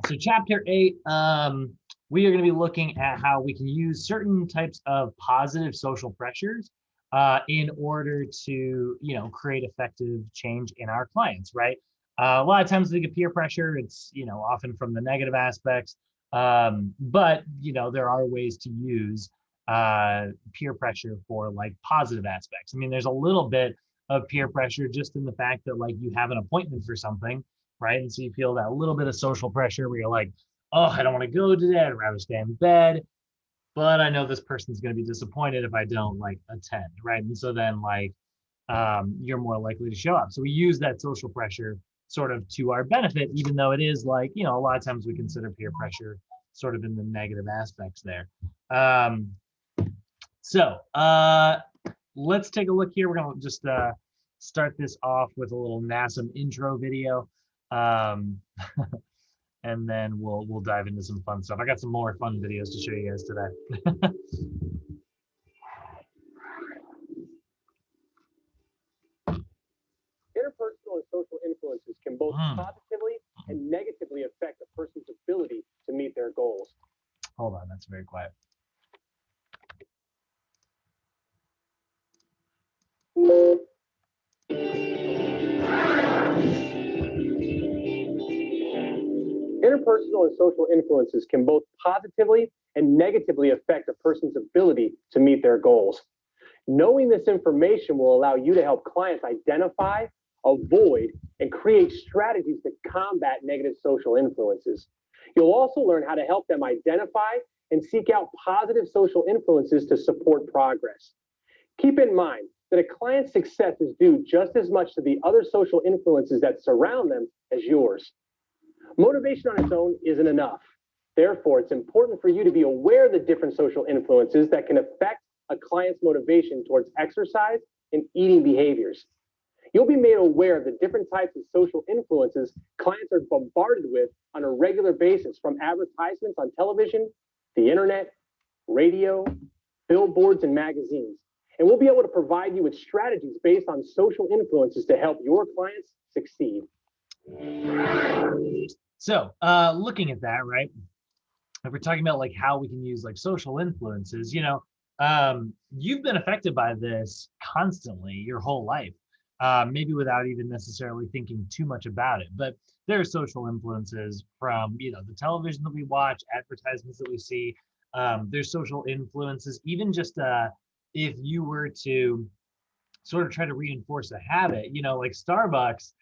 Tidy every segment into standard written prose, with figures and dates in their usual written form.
So chapter 8, we are going to be looking at how we can use certain types of positive social pressures in order to, create effective change in our clients, right? A lot of times we get peer pressure. It's, often from the negative aspects. But, there are ways to use peer pressure for like positive aspects. I mean, there's a little bit of peer pressure just in the fact that like you have an appointment for something, right? And so you feel that little bit of social pressure where you're like, oh, I don't want to go today. I'd rather stay in bed. But I know this person's going to be disappointed if I don't like attend, right? And so then like you're more likely to show up. So we use that social pressure sort of to our benefit, even though it is like, a lot of times we consider peer pressure sort of in the negative aspects there. Um, so let's take a look here. We're going to just start this off with a little NASA intro video. Um, and then we'll dive into some fun stuff. I got some more fun videos to show you guys today. Interpersonal and social influences can both positively and negatively affect a person's ability to meet their goals. Hold on, that's very quiet. Interpersonal and social influences can both positively and negatively affect a person's ability to meet their goals. Knowing this information will allow you to help clients identify, avoid, and create strategies to combat negative social influences. You'll also learn how to help them identify and seek out positive social influences to support progress. Keep in mind that a client's success is due just as much to the other social influences that surround them as yours. Motivation on its own isn't enough. Therefore, it's important for you to be aware of the different social influences that can affect a client's motivation towards exercise and eating behaviors. You'll be made aware of the different types of social influences clients are bombarded with on a regular basis, from advertisements on television, the internet, radio, billboards, and magazines. And we'll be able to provide you with strategies based on social influences to help your clients succeed. So looking at that, right? If we're talking about like how we can use like social influences, you've been affected by this constantly your whole life, maybe without even necessarily thinking too much about it. But there are social influences from, the television that we watch, advertisements that we see. There's social influences, even just if you were to sort of try to reinforce a habit, like Starbucks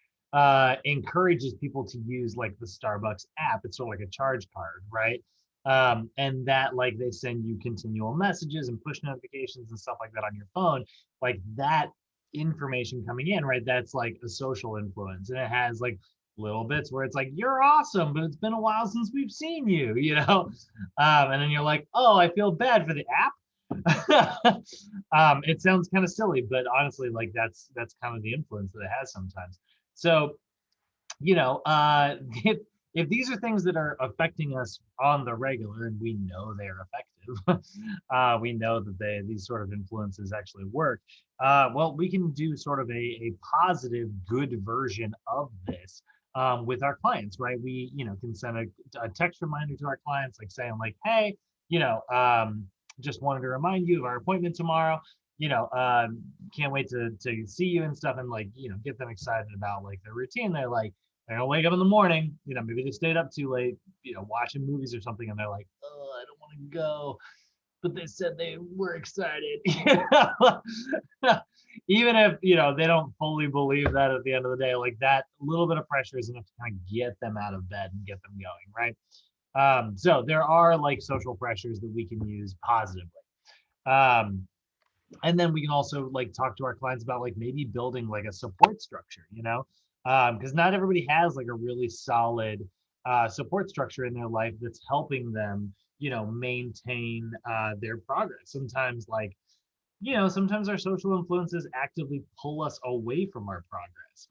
encourages people to use like the Starbucks app. It's sort of like a charge card, right? And that like they send you continual messages and push notifications and stuff like that on your phone, like that information coming in, right? That's like a social influence, and it has like little bits where it's like, you're awesome, but it's been a while since we've seen you, and then you're like, oh, I feel bad for the app. It sounds kind of silly, but honestly, like that's kind of the influence that it has sometimes. So, if these are things that are affecting us on the regular, and we know they're effective, we know that these sort of influences actually work. Well, we can do sort of a positive, good version of this with our clients, right? We, can send a text reminder to our clients, like saying, like, hey, just wanted to remind you of our appointment tomorrow. Can't wait to see you and stuff, and like, get them excited about like their routine. They're gonna wake up in the morning, maybe they stayed up too late, watching movies or something, and they're like, oh, I don't want to go, but they said they were excited. Even if they don't fully believe that, at the end of the day, like that little bit of pressure is enough to kind of get them out of bed and get them going, right? So there are like social pressures that we can use positively. And then we can also like talk to our clients about like maybe building like a support structure, because not everybody has like a really solid support structure in their life that's helping them, maintain their progress. Sometimes like, sometimes our social influences actively pull us away from our progress.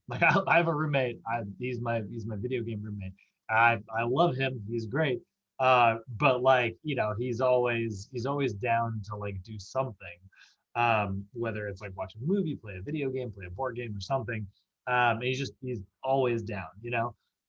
Like I have a roommate. He's my video game roommate. I love him. He's great. But like, he's always down to like do something. Whether it's like watch a movie, play a video game, play a board game or something. And he's always down,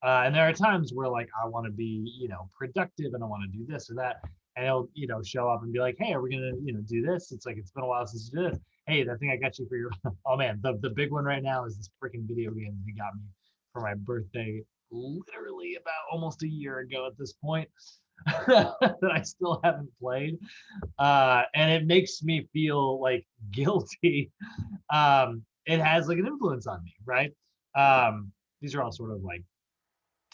And there are times where like I want to be, productive and I want to do this or that. And he'll, show up and be like, hey, are we gonna, do this? It's like it's been a while since you did this. Hey, that thing I got you for your oh man, the big one right now is this freaking video game that he got me for my birthday literally about almost a year ago at this point that I still haven't played. And it makes me feel like guilty. It has like an influence on me, right? These are all sort of like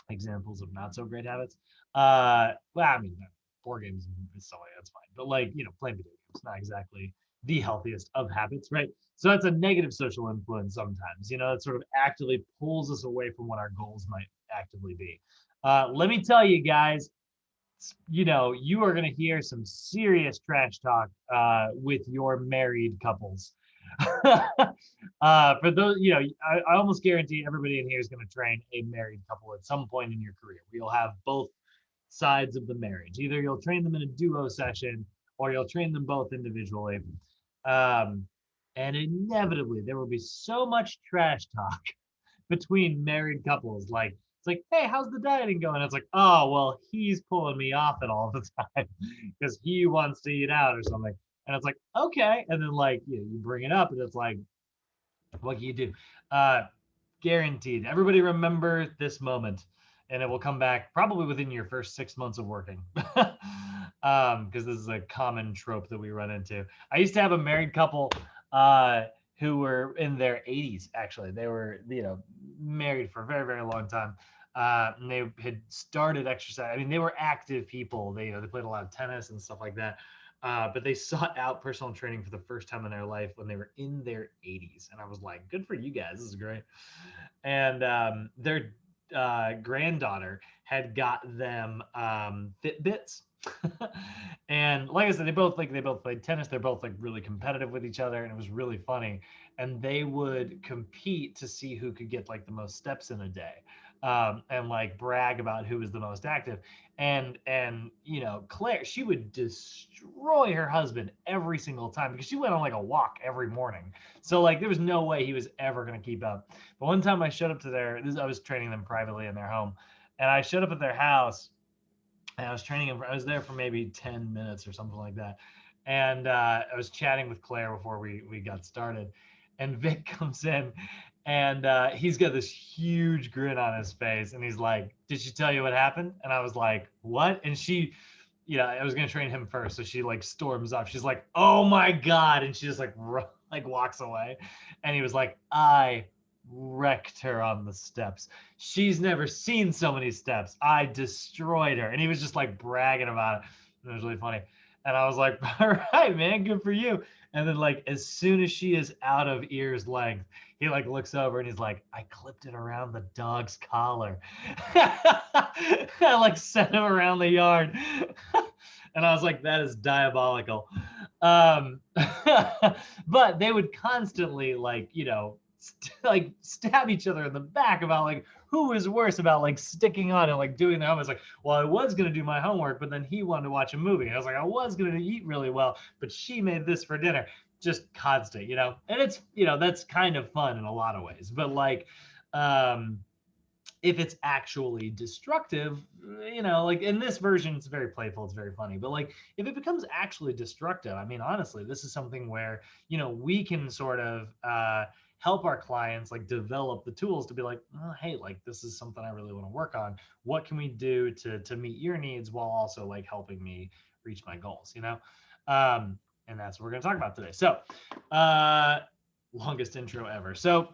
examples of not so great habits. Well, I mean, board games is silly, that's fine. But like, playing video games, not exactly the healthiest of habits, right? So that's a negative social influence sometimes, it sort of actively pulls us away from what our goals might actively be. Let me tell you guys, you are going to hear some serious trash talk with your married couples. For those, I almost guarantee everybody in here is going to train a married couple at some point in your career. You'll have both sides of the marriage. Either you'll train them in a duo session or you'll train them both individually. Um, and inevitably, there will be so much trash talk between married couples. Like, it's like, hey, how's the dieting going? It's like, oh, well, he's pulling me off it all the time because he wants to eat out or something. And it's like, okay. And then, like, you bring it up and it's like, what can you do? Uh, Guaranteed. Everybody remember this moment and it will come back probably within your first 6 months of working. Because this is a common trope that we run into. I used to have a married couple who were in their 80s, actually. They were, married for a very, very long time. And they had started exercise. I mean, they were active people. They played a lot of tennis and stuff like that. But they sought out personal training for the first time in their life when they were in their 80s. And I was like, good for you guys. This is great. And their granddaughter had got them Fitbits. And like I said, they both played tennis. They're both like really competitive with each other, and it was really funny. And they would compete to see who could get like the most steps in a day, and like brag about who was the most active. And Claire, she would destroy her husband every single time because she went on like a walk every morning. So like there was no way he was ever gonna keep up. But one time I showed up to I was training them privately in their home, and I showed up at their house and I was training him. I was there for maybe 10 minutes or something like that. And I was chatting with Claire before we got started. And Vic comes in and he's got this huge grin on his face. And he's like, did she tell you what happened? And I was like, what? And she, I was going to train him first. So she like storms up. She's like, oh my God. And she just like walks away. And he was like, I wrecked her on the steps. She's never seen so many steps. I destroyed her. And he was just like bragging about it. And it was really funny. And I was like, all right, man, good for you. And then like as soon as she is out of ear's length, he like looks over and he's like, I clipped it around the dog's collar. I like sent him around the yard. And I was like, that is diabolical. Um, but they would constantly like, like stab each other in the back about like who was worse about like sticking on and like doing their homework. It's like, well, I was gonna do my homework, but then he wanted to watch a movie. And I was like, I was gonna eat really well, but she made this for dinner. Just constant, and it's that's kind of fun in a lot of ways. But like, um, if it's actually destructive, like in this version, it's very playful, it's very funny. But like, if it becomes actually destructive, I mean, honestly, this is something where, we can sort of help our clients like develop the tools to be like, oh, hey, like this is something I really want to work on. What can we do to meet your needs while also like helping me reach my goals, and that's what we're going to talk about today. So, longest intro ever. So,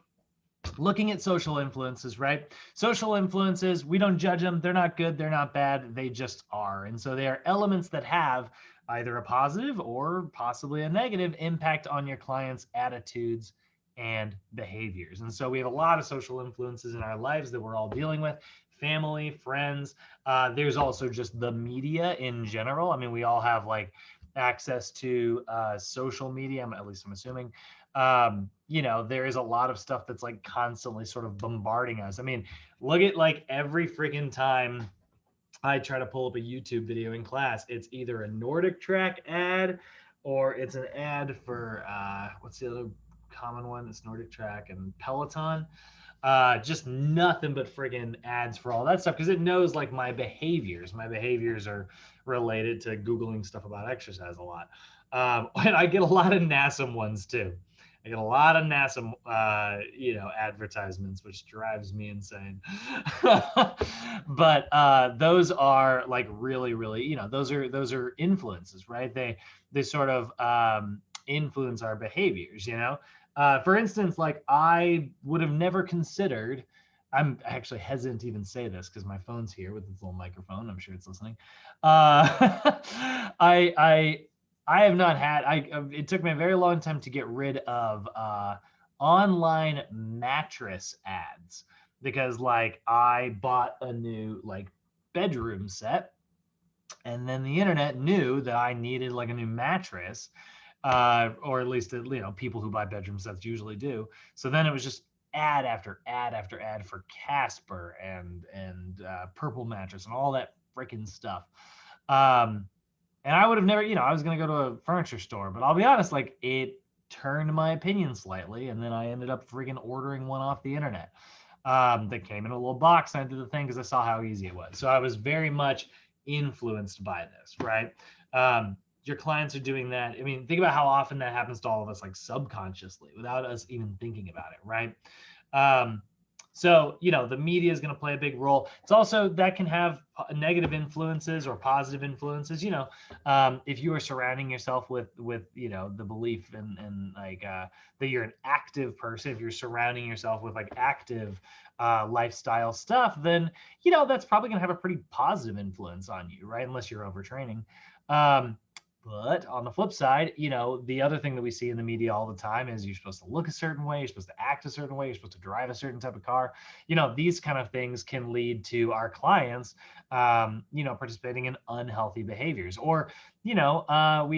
looking at social influences, right? Social influences, we don't judge them. They're not good. They're not bad. They just are. And so they are elements that have either a positive or possibly a negative impact on your clients' attitudes and behaviors. And so we have a lot of social influences in our lives that we're all dealing with: family, friends. There's also just the media in general. I mean, we all have like access to social media, at least I'm assuming. There is a lot of stuff that's like constantly sort of bombarding us. I mean, look at like every freaking time I try to pull up a YouTube video in class, it's either a Nordic Track ad or it's an ad for what's the other common one? It's Nordic Track and Peloton. Just nothing but friggin' ads for all that stuff because it knows like my behaviors. My behaviors are related to Googling stuff about exercise a lot. And I get a lot of NASA ones too. I get a lot of NASA, advertisements, which drives me insane. But those are like really, really, those are influences, right? They sort of influence our behaviors. For instance, like I would have never considered. I'm actually hesitant to even say this because my phone's here with its little microphone. I'm sure it's listening. I I have not had. It took me a very long time to get rid of online mattress ads because like I bought a new like bedroom set, and then the internet knew that I needed like a new mattress, or at least people who buy bedroom sets usually do. So then it was just ad after ad after ad for Casper and Purple Mattress and all that freaking stuff. Um, and I would have never, I was gonna go to a furniture store, but I'll be honest, like it turned my opinion slightly, and then I ended up freaking ordering one off the internet. That came in a little box, and I did the thing because I saw how easy it was. So I was very much influenced by this, right? Your clients are doing that. I mean, think about how often that happens to all of us, like subconsciously, without us even thinking about it, right? Um, so, the media is going to play a big role. It's also that can have negative influences or positive influences. If you are surrounding yourself with the belief and like that you're an active person, if you're surrounding yourself with like active lifestyle stuff, then that's probably going to have a pretty positive influence on you, right? Unless you're overtraining. But on the flip side, the other thing that we see in the media all the time is you're supposed to look a certain way, you're supposed to act a certain way, you're supposed to drive a certain type of car. These kind of things can lead to our clients, participating in unhealthy behaviors. Or, we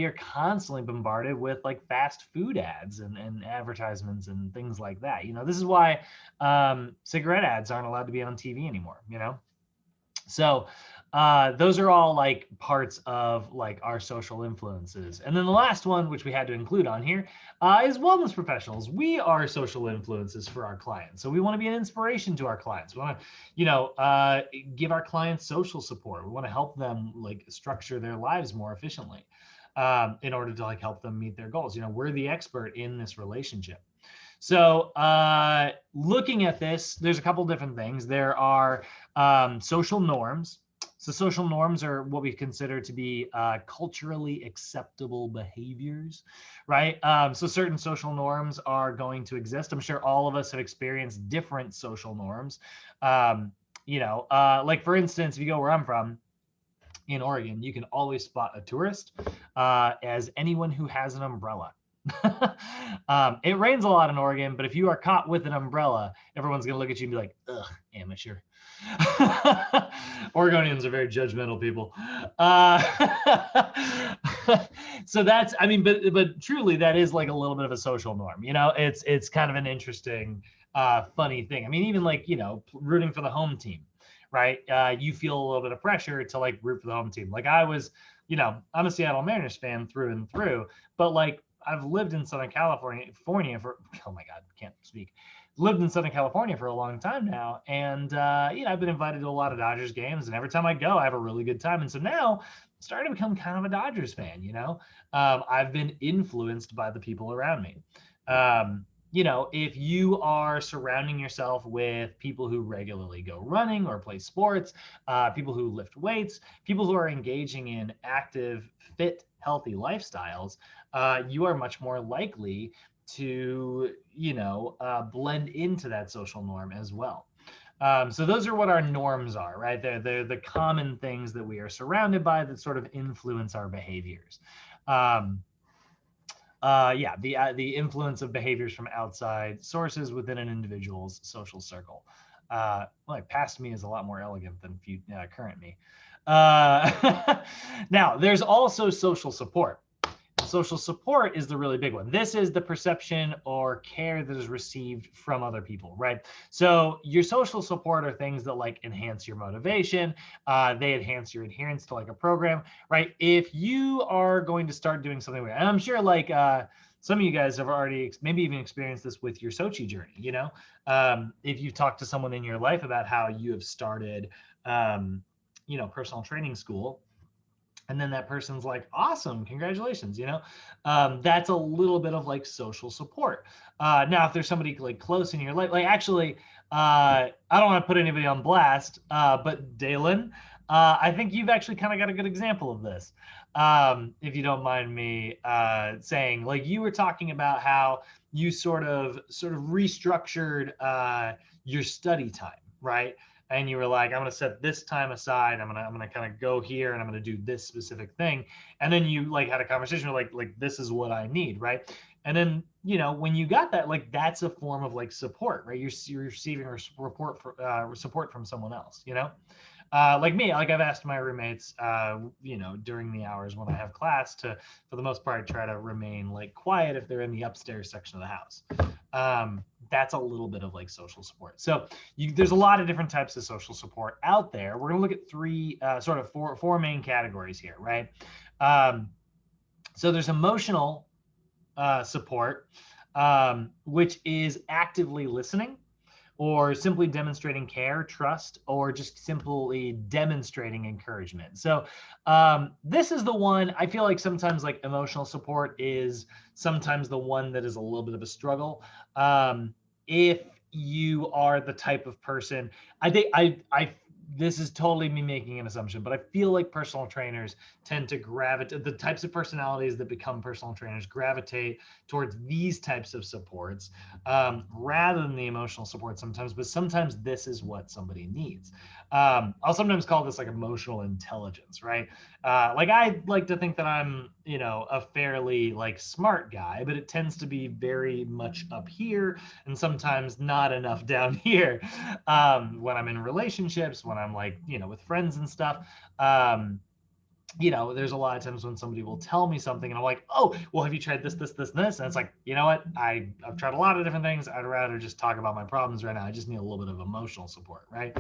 are constantly bombarded with like fast food ads and advertisements and things like that. This is why cigarette ads aren't allowed to be on TV anymore, So those are all like parts of like our social influences. And then the last one, which we had to include on here, is wellness professionals. We are social influences for our clients. So we want to be an inspiration to our clients. We want to, give our clients social support. We want to help them like structure their lives more efficiently, in order to like help them meet their goals. We're the expert in this relationship. So looking at this, there's a couple different things. There are social norms. So social norms are what we consider to be culturally acceptable behaviors, right? So certain social norms are going to exist. I'm sure all of us have experienced different social norms. Like for instance, if you go where I'm from, in Oregon, you can always spot a tourist as anyone who has an umbrella. It rains a lot in Oregon, but if you are caught with an umbrella, everyone's going to look at you and be like, ugh, amateur. Oregonians are very judgmental people. So that's, I mean, but truly that is like a little bit of a social norm. It's kind of an interesting, funny thing. I mean, even like, rooting for the home team, right? You feel a little bit of pressure to like root for the home team. Like I was, I'm a Seattle Mariners fan through and through, but like I've lived in Southern California for, oh my God, can't speak. Lived in Southern California for a long time now. And, I've been invited to a lot of Dodgers games, and every time I go, I have a really good time. And so now I'm starting to become kind of a Dodgers fan, I've been influenced by the people around me. If you are surrounding yourself with people who regularly go running or play sports, people who lift weights, people who are engaging in active, fit, healthy lifestyles, you are much more likely to, blend into that social norm as well. So those are what our norms are, right? They're the common things that we are surrounded by that sort of influence our behaviors. The influence of behaviors from outside sources within an individual's social circle. Like past me is a lot more elegant than current me. Now, there's also social support. Social support is the really big one. This is the perception or care that is received from other people, right? So your social support are things that like enhance your motivation. They enhance your adherence to like a program, right? If you are going to start doing something weird, and I'm sure like, some of you guys have already maybe even experienced this with your Sochi journey. If you've talked to someone in your life about how you have started, personal training school, and then that person's like, awesome, congratulations, that's a little bit of like social support. Now if there's somebody like close in your life, like actually, I don't want to put anybody on blast, but Dalen, I think you've actually kind of got a good example of this. If you don't mind me saying, like, you were talking about how you sort of restructured your study time, right? And you were like, I'm going to set this time aside. I'm going to kind of go here and I'm going to do this specific thing. And then you like had a conversation like this is what I need, right? And then, when you got that, like, that's a form of like support, right? You're receiving support from someone else, like me, like I've asked my roommates, during the hours when I have class to, for the most part, try to remain like quiet if they're in the upstairs section of the house. That's a little bit of like social support. So there's a lot of different types of social support out there. We're going to look at four main categories here, right? So there's emotional support, which is actively listening, or simply demonstrating care, trust, or just simply demonstrating encouragement. So this is the one I feel like sometimes like emotional support is sometimes the one that is a little bit of a struggle. If you are the type of person, I think this is totally me making an assumption, but I feel like personal trainers tend to gravitate, the types of personalities that become personal trainers gravitate towards these types of supports rather than the emotional support sometimes, but sometimes this is what somebody needs. I'll sometimes call this like emotional intelligence, right? Like I like to think that I'm, a fairly like smart guy, but it tends to be very much up here and sometimes not enough down here when I'm in relationships, when I'm like, with friends and stuff. There's a lot of times when somebody will tell me something and I'm like, oh, well, have you tried this, this, this, and this? And it's like, you know what? I've tried a lot of different things. I'd rather just talk about my problems right now. I just need a little bit of emotional support, right?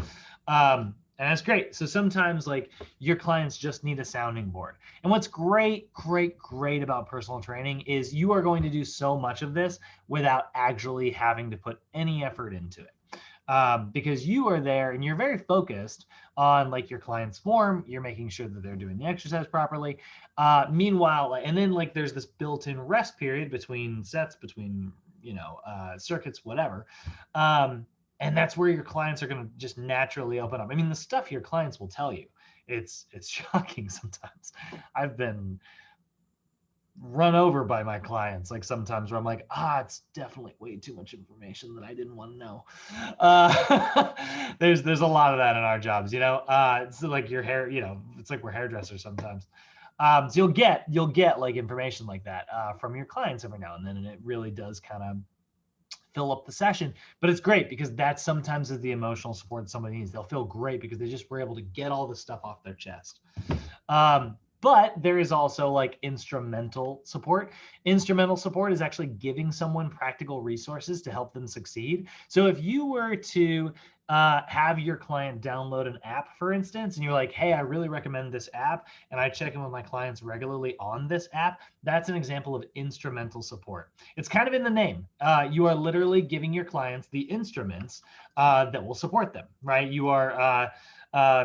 And that's great. So sometimes like your clients just need a sounding board. And what's great about personal training is you are going to do so much of this without actually having to put any effort into it. Because you are there and you're very focused on like your client's form. You're making sure that they're doing the exercise properly. Meanwhile, and then like there's this built-in rest period between sets, between circuits, whatever. And that's where your clients are going to just naturally open up. I mean, the stuff your clients will tell you, it's shocking sometimes. I've been run over by my clients like sometimes where I'm like, it's definitely way too much information that I didn't want to know. There's a lot of that in our jobs, it's like your hair, it's like we're hairdressers sometimes. So you'll get like information like that from your clients every now and then, and it really does kind of fill up the session. But it's great because that's sometimes is the emotional support somebody needs. They'll feel great because they just were able to get all this stuff off their chest. But there is also like instrumental support. Instrumental support is actually giving someone practical resources to help them succeed. So if you were to have your client download an app, for instance, and you're like, hey, I really recommend this app, and I check in with my clients regularly on this app, that's an example of instrumental support. It's kind of in the name. You are literally giving your clients the instruments that will support them, right? You are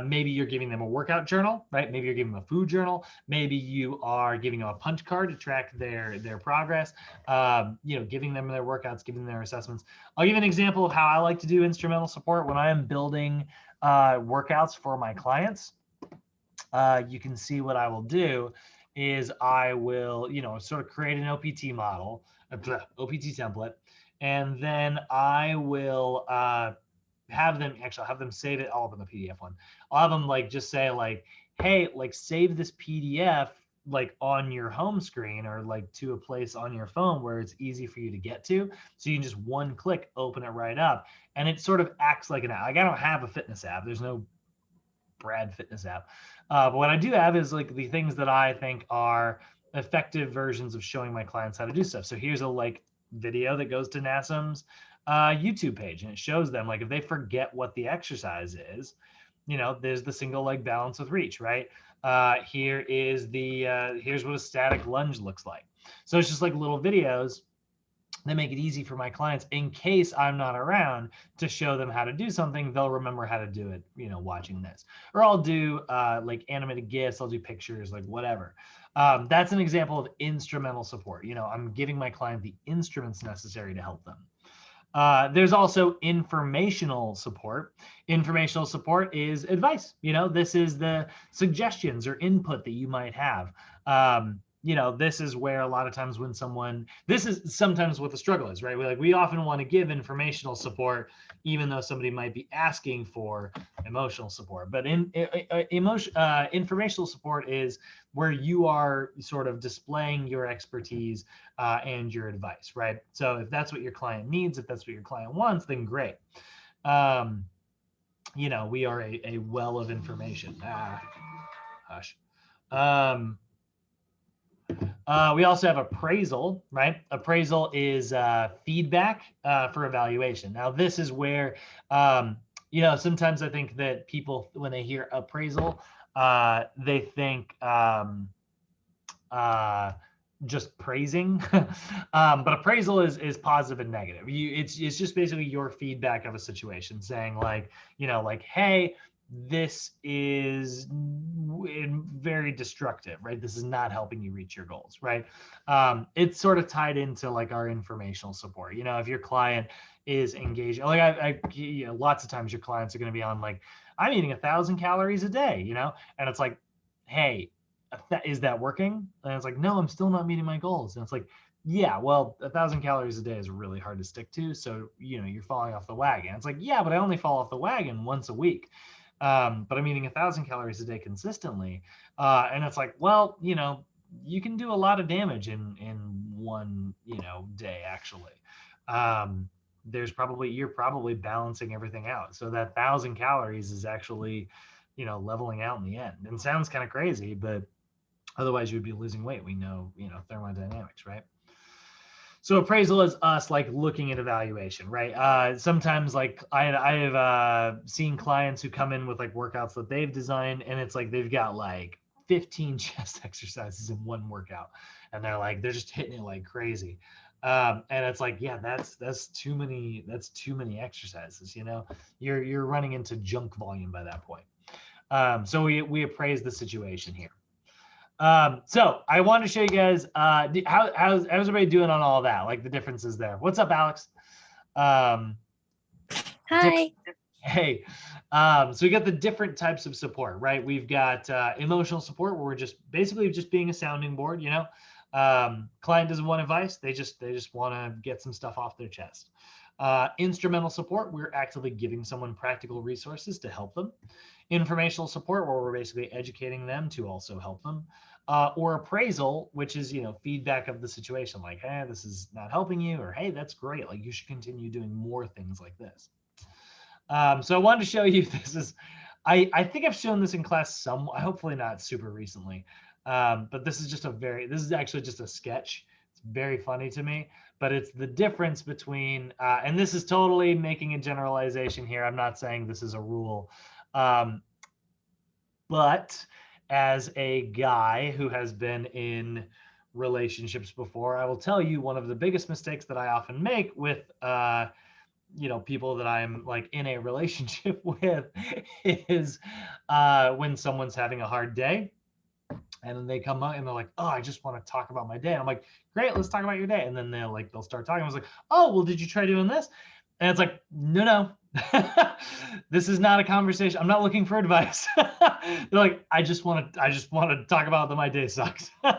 maybe you're giving them a workout journal, right? Maybe you're giving them a food journal. Maybe you are giving them a punch card to track their progress. Giving them their workouts, giving them their assessments. I'll give an example of how I like to do instrumental support when I am building workouts for my clients. You can see what I will do is I will, sort of create an OPT model, OPT template, and then I will have them save it all up in the PDF one. I'll have them like just say like, hey, like save this PDF like on your home screen or like to a place on your phone where it's easy for you to get to. So you can just one click, open it right up. And it sort of acts like an app. Like I don't have a fitness app. There's no Brad fitness app. But what I do have is like the things that I think are effective versions of showing my clients how to do stuff. So here's a like video that goes to NASM's YouTube page, and it shows them like if they forget what the exercise is, there's the single leg balance with reach, right? Here's what a static lunge looks like. So it's just like little videos that make it easy for my clients in case I'm not around to show them how to do something. They'll remember how to do it, watching this. Or I'll do like animated GIFs, I'll do pictures, like whatever. That's an example of instrumental support. I'm giving my client the instruments necessary to help them. There's also informational support. Informational support is advice. This is the suggestions or input that you might have. This is where a lot of times when this is sometimes what the struggle is, right? We often want to give informational support, even though somebody might be asking for emotional support. But informational support is where you are sort of displaying your expertise and your advice, right? So if that's what your client needs, if that's what your client wants, then great. We are a well of information. Hush. We also have appraisal, right? Appraisal is feedback for evaluation. Now, this is where, sometimes I think that people, when they hear appraisal, they think just praising, but appraisal is positive and negative. It's just basically your feedback of a situation, saying like, hey, this is very destructive, right? This is not helping you reach your goals, right? It's sort of tied into like our informational support. If your client is engaged, like I lots of times your clients are going to be on like, I'm eating 1,000 calories a day, and it's like, hey, is that working? And it's like, no, I'm still not meeting my goals. And it's like, yeah, well, 1,000 calories a day is really hard to stick to. So, you're falling off the wagon. It's like, yeah, but I only fall off the wagon once a week. But I'm eating 1,000 calories a day consistently. And it's like, well, you can do a lot of damage in one, day, actually. You're probably balancing everything out. So that 1,000 calories is actually, leveling out in the end. And sounds kind of crazy, but otherwise you would be losing weight. We know, thermodynamics, right? So appraisal is us like looking at evaluation, right? Sometimes like I have seen clients who come in with like workouts that they've designed, and it's like they've got like 15 chest exercises in one workout, and they're just hitting it like crazy. And it's like, yeah, that's too many exercises. You're running into junk volume by that point. So we appraise the situation here. So I want to show you guys how's everybody doing on all that, like the differences there. What's up, Alex? Hi. Hey, so we got the different types of support, right? We've got emotional support where we're just basically just being a sounding board. Client doesn't want advice; they just want to get some stuff off their chest. Instrumental support, we're actively giving someone practical resources to help them. Informational support, where we're basically educating them to also help them. Or appraisal, which is, feedback of the situation, like, hey, this is not helping you, or hey, that's great, like you should continue doing more things like this. So I wanted to show you, I think I've shown this in class hopefully not super recently, but this is actually just a sketch. It's very funny to me, but it's the difference between, and this is totally making a generalization here. I'm not saying this is a rule, but as a guy who has been in relationships before, I will tell you one of the biggest mistakes that I often make with, people that I'm like in a relationship with is when someone's having a hard day and then they come out and they're like, oh, I just want to talk about my day. And I'm like, great, let's talk about your day. And then they'll start talking. I was like, oh, well, did you try doing this? And it's like, no, this is not a conversation. I'm not looking for advice. They're like, I just want to talk about that my day sucks. And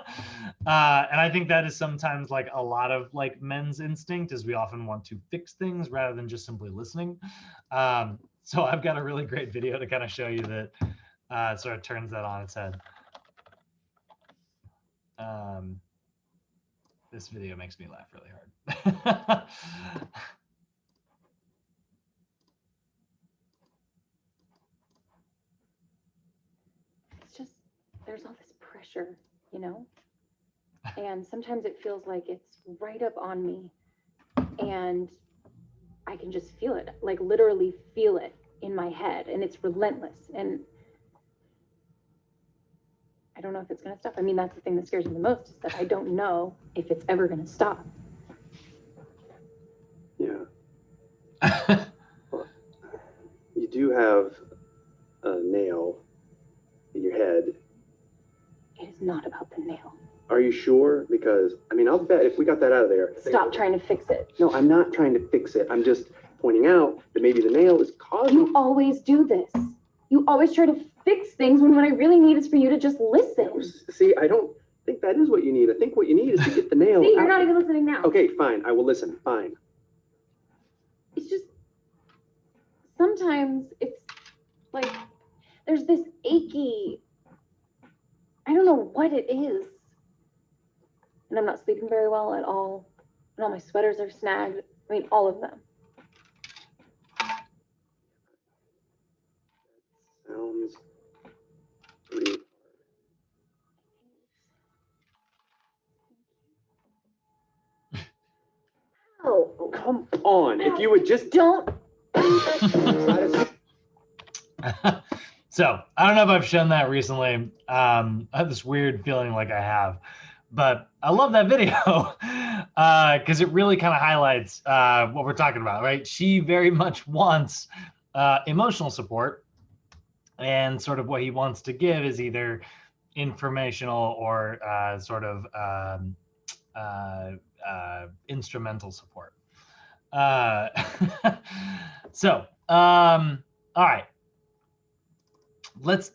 I think that is sometimes like a lot of like men's instinct, is we often want to fix things rather than just simply listening. So I've got a really great video to kind of show you that sort of turns that on its head. This video makes me laugh really hard. It's just, there's all this pressure, and sometimes it feels like it's right up on me, and I can just feel it, like literally feel it in my head, and it's relentless. And I don't know if it's going to stop. I mean, that's the thing that scares me the most, is that I don't know if it's ever going to stop. Yeah. Well, you do have a nail in your head. It is not about the nail. Are you sure? Because, I mean, I'll bet if we got that out of there. Stop trying to fix it. No, I'm not trying to fix it. I'm just pointing out that maybe the nail is causing. You always do this. You always try to fix things when what I really need is for you to just listen. See, I don't think that is what you need. I think what you need is to get the nail. See, you're not even listening now. Okay, fine. I will listen. Fine. It's just, sometimes it's like, there's this achy, I don't know what it is. And I'm not sleeping very well at all. And all my sweaters are snagged. I mean, all of them. Sounds pretty Oh, Come on. If you would just don't. So I don't know if I've shown that recently. I have this weird feeling like I have, but I love that video because it really kind of highlights what we're talking about, right? She very much wants emotional support, and sort of what he wants to give is either informational or sort of instrumental support. So, all right. Let's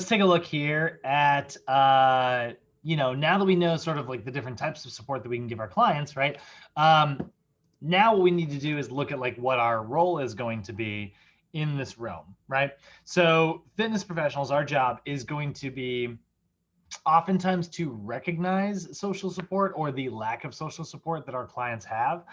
take a look here at now that we know sort of like the different types of support that we can give our clients, right? Now what we need to do is look at like what our role is going to be in this realm, right? So fitness professionals, our job is going to be oftentimes to recognize social support or the lack of social support that our clients have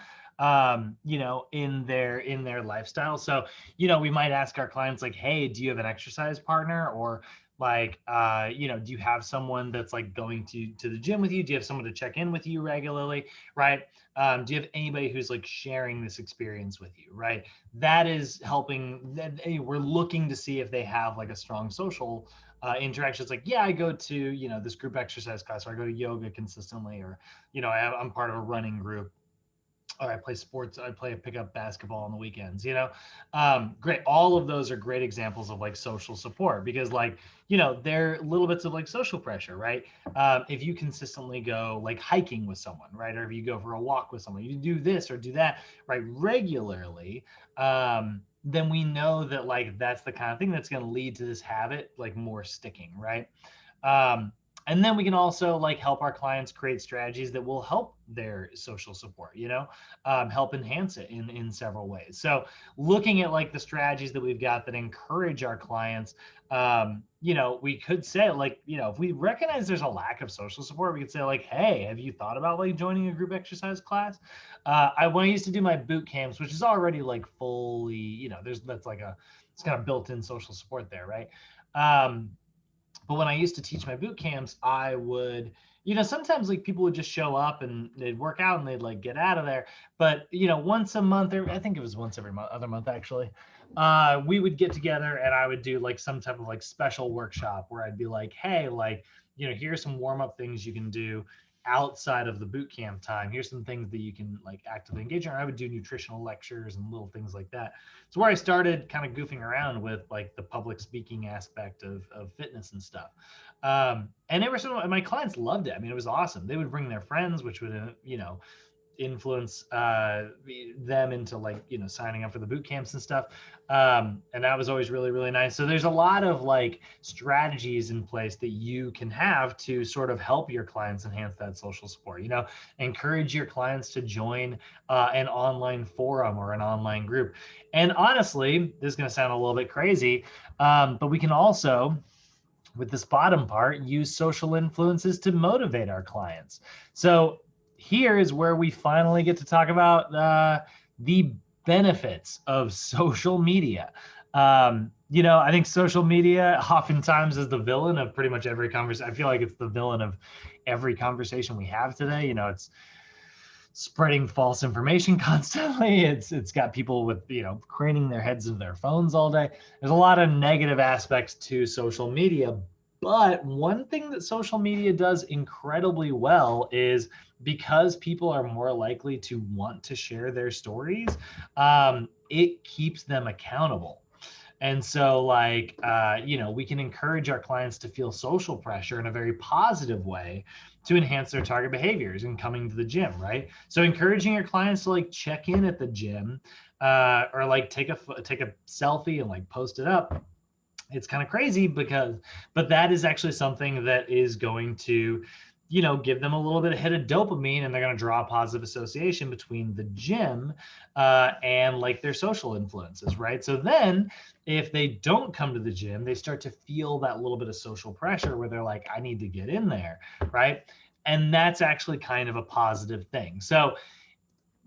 in their lifestyle. So we might ask our clients like, hey, do you have an exercise partner? Or like do you have someone that's like going to the gym with you? Do you have someone to check in with you regularly, right? Do you have anybody who's like sharing this experience with you, right? That is helping. We're looking to see if they have like a strong social interactions. Like, yeah, I go to this group exercise class, or I go to yoga consistently, or I'm part of a running group, or I play sports, I pick up basketball on the weekends, great. All of those are great examples of like social support, because like, they're little bits of like social pressure, right? If you consistently go like hiking with someone, right? Or if you go for a walk with someone, you do this or do that, right? Regularly, then we know that like, that's the kind of thing that's going to lead to this habit, like more sticking, right? And then we can also like help our clients create strategies that will help their social support, help enhance it in several ways. So looking at like the strategies that we've got that encourage our clients, we could say like, if we recognize there's a lack of social support, we could say like, hey, have you thought about like joining a group exercise class? When I used to do my boot camps, which is already like fully, it's kind of built-in social support there, right? But when I used to teach my boot camps, I would, sometimes like people would just show up and they'd work out and they'd like get out of there. But, once a month, or I think it was once every other month actually, we would get together and I would do like some type of like special workshop where I'd be like, hey, like, here's some warm up things you can do outside of the boot camp time. Here's some things that you can like actively engage in. I would do nutritional lectures and little things like that. It's where I started kind of goofing around with like the public speaking aspect of fitness and stuff. And my clients loved it. I mean, it was awesome. They would bring their friends, which would, influence them into like, signing up for the boot camps and stuff. And that was always really, really nice. So there's a lot of like strategies in place that you can have to sort of help your clients enhance that social support, encourage your clients to join an online forum or an online group. And honestly, this is going to sound a little bit crazy, but we can also, with this bottom part, use social influences to motivate our clients. So here is where we finally get to talk about the benefits of social media. I think social media oftentimes is the villain of pretty much every conversation. I feel like it's the villain of every conversation we have today. It's spreading false information constantly. It's got people with, craning their heads into their phones all day. There's a lot of negative aspects to social media, But one thing that social media does incredibly well is, because people are more likely to want to share their stories, it keeps them accountable. And so, like, we can encourage our clients to feel social pressure in a very positive way to enhance their target behaviors and coming to the gym, right? So encouraging your clients to like check in at the gym, or like take a selfie and like post it up. It's kind of crazy but that is actually something that is going to, give them a little bit of hit of dopamine, and they're going to draw a positive association between the gym and like their social influences, right? So then if they don't come to the gym, they start to feel that little bit of social pressure where they're like, I need to get in there, right? And that's actually kind of a positive thing. So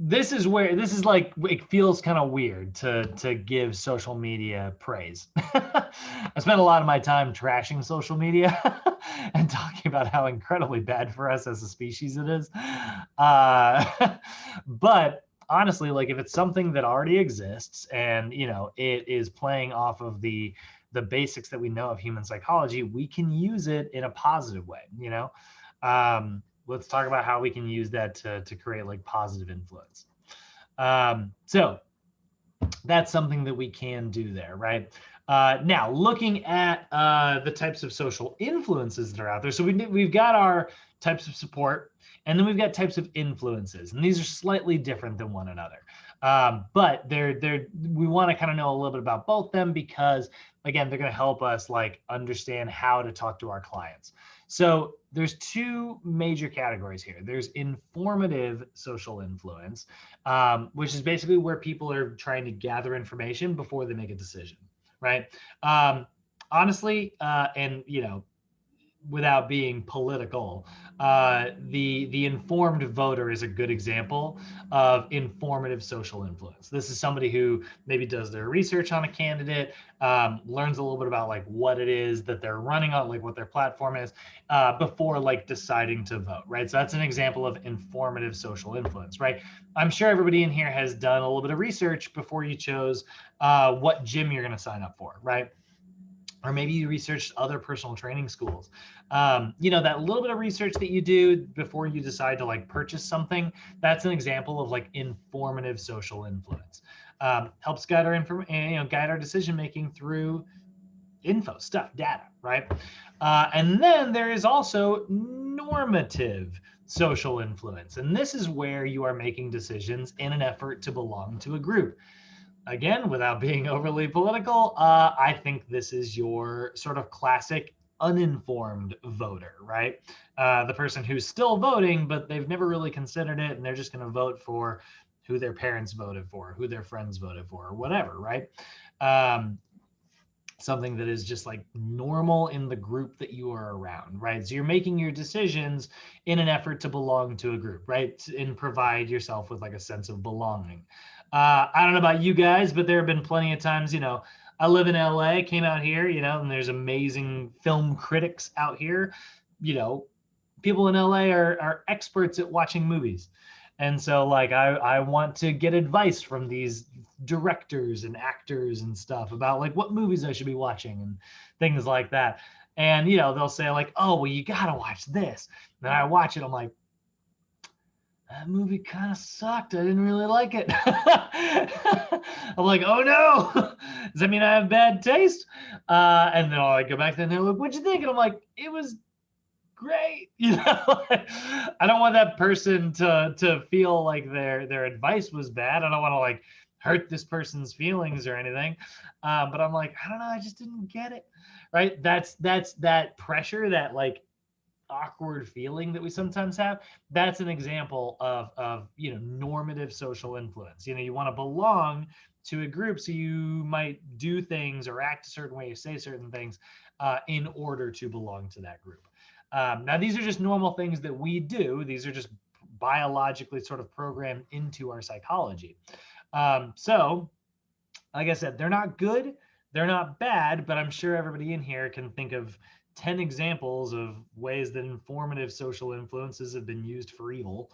this is like, it feels kind of weird to give social media praise. I spent a lot of my time trashing social media and talking about how incredibly bad for us as a species it is. But honestly, like, if it's something that already exists and it is playing off of the basics that we know of human psychology, we can use it in a positive way. Let's talk about how we can use that to create like positive influence. So that's something that we can do there, right? Now, looking at the types of social influences that are out there. So we've got our types of support, and then we've got types of influences, and these are slightly different than one another. But we want to kind of know a little bit about both them, because again, they're going to help us like understand how to talk to our clients. So there's two major categories here. There's informative social influence, which is basically where people are trying to gather information before they make a decision, right? Honestly, and without being political, the informed voter is a good example of informative social influence. This is somebody who maybe does their research on a candidate, learns a little bit about like what it is that they're running on, like what their platform is, before like deciding to vote, right? So that's an example of informative social influence, right? I'm sure everybody in here has done a little bit of research before you chose what gym you're going to sign up for, right? Or maybe you researched other personal training schools. That little bit of research that you do before you decide to like purchase something, that's an example of like informative social influence. Helps guide our decision making through info, stuff, data, right? And then there is also normative social influence, and this is where you are making decisions in an effort to belong to a group. Again, without being overly political, I think this is your sort of classic uninformed voter, right? The person who's still voting, but they've never really considered it, and they're just going to vote for who their parents voted for, who their friends voted for, or whatever, right? Something that is just like normal in the group that you are around, right? So you're making your decisions in an effort to belong to a group, right? And provide yourself with like a sense of belonging. I don't know about you guys, but there have been plenty of times, I live in LA, came out here, and there's amazing film critics out here. People in LA are experts at watching movies. And so like I want to get advice from these directors and actors and stuff about like what movies I should be watching and things like that. And they'll say like, oh, well, you gotta watch this. And then I watch it, I'm like, that movie kind of sucked. I didn't really like it. I'm like, oh no, does that mean I have bad taste? And then I'll like go back there and they're like, what'd you think? And I'm like, it was great. I don't want that person to feel like their advice was bad. I don't want to like hurt this person's feelings or anything. But I'm like, I don't know, I just didn't get it. Right? That's that pressure, that like awkward feeling that we sometimes have. That's an example of normative social influence. You want to belong to a group, so you might do things or act a certain way or say certain things in order to belong to that group. Now, these are just normal things that we do. These are just biologically sort of programmed into our psychology. So, like I said, they're not good, they're not bad, but I'm sure everybody in here can think of 10 examples of ways that informative social influences have been used for evil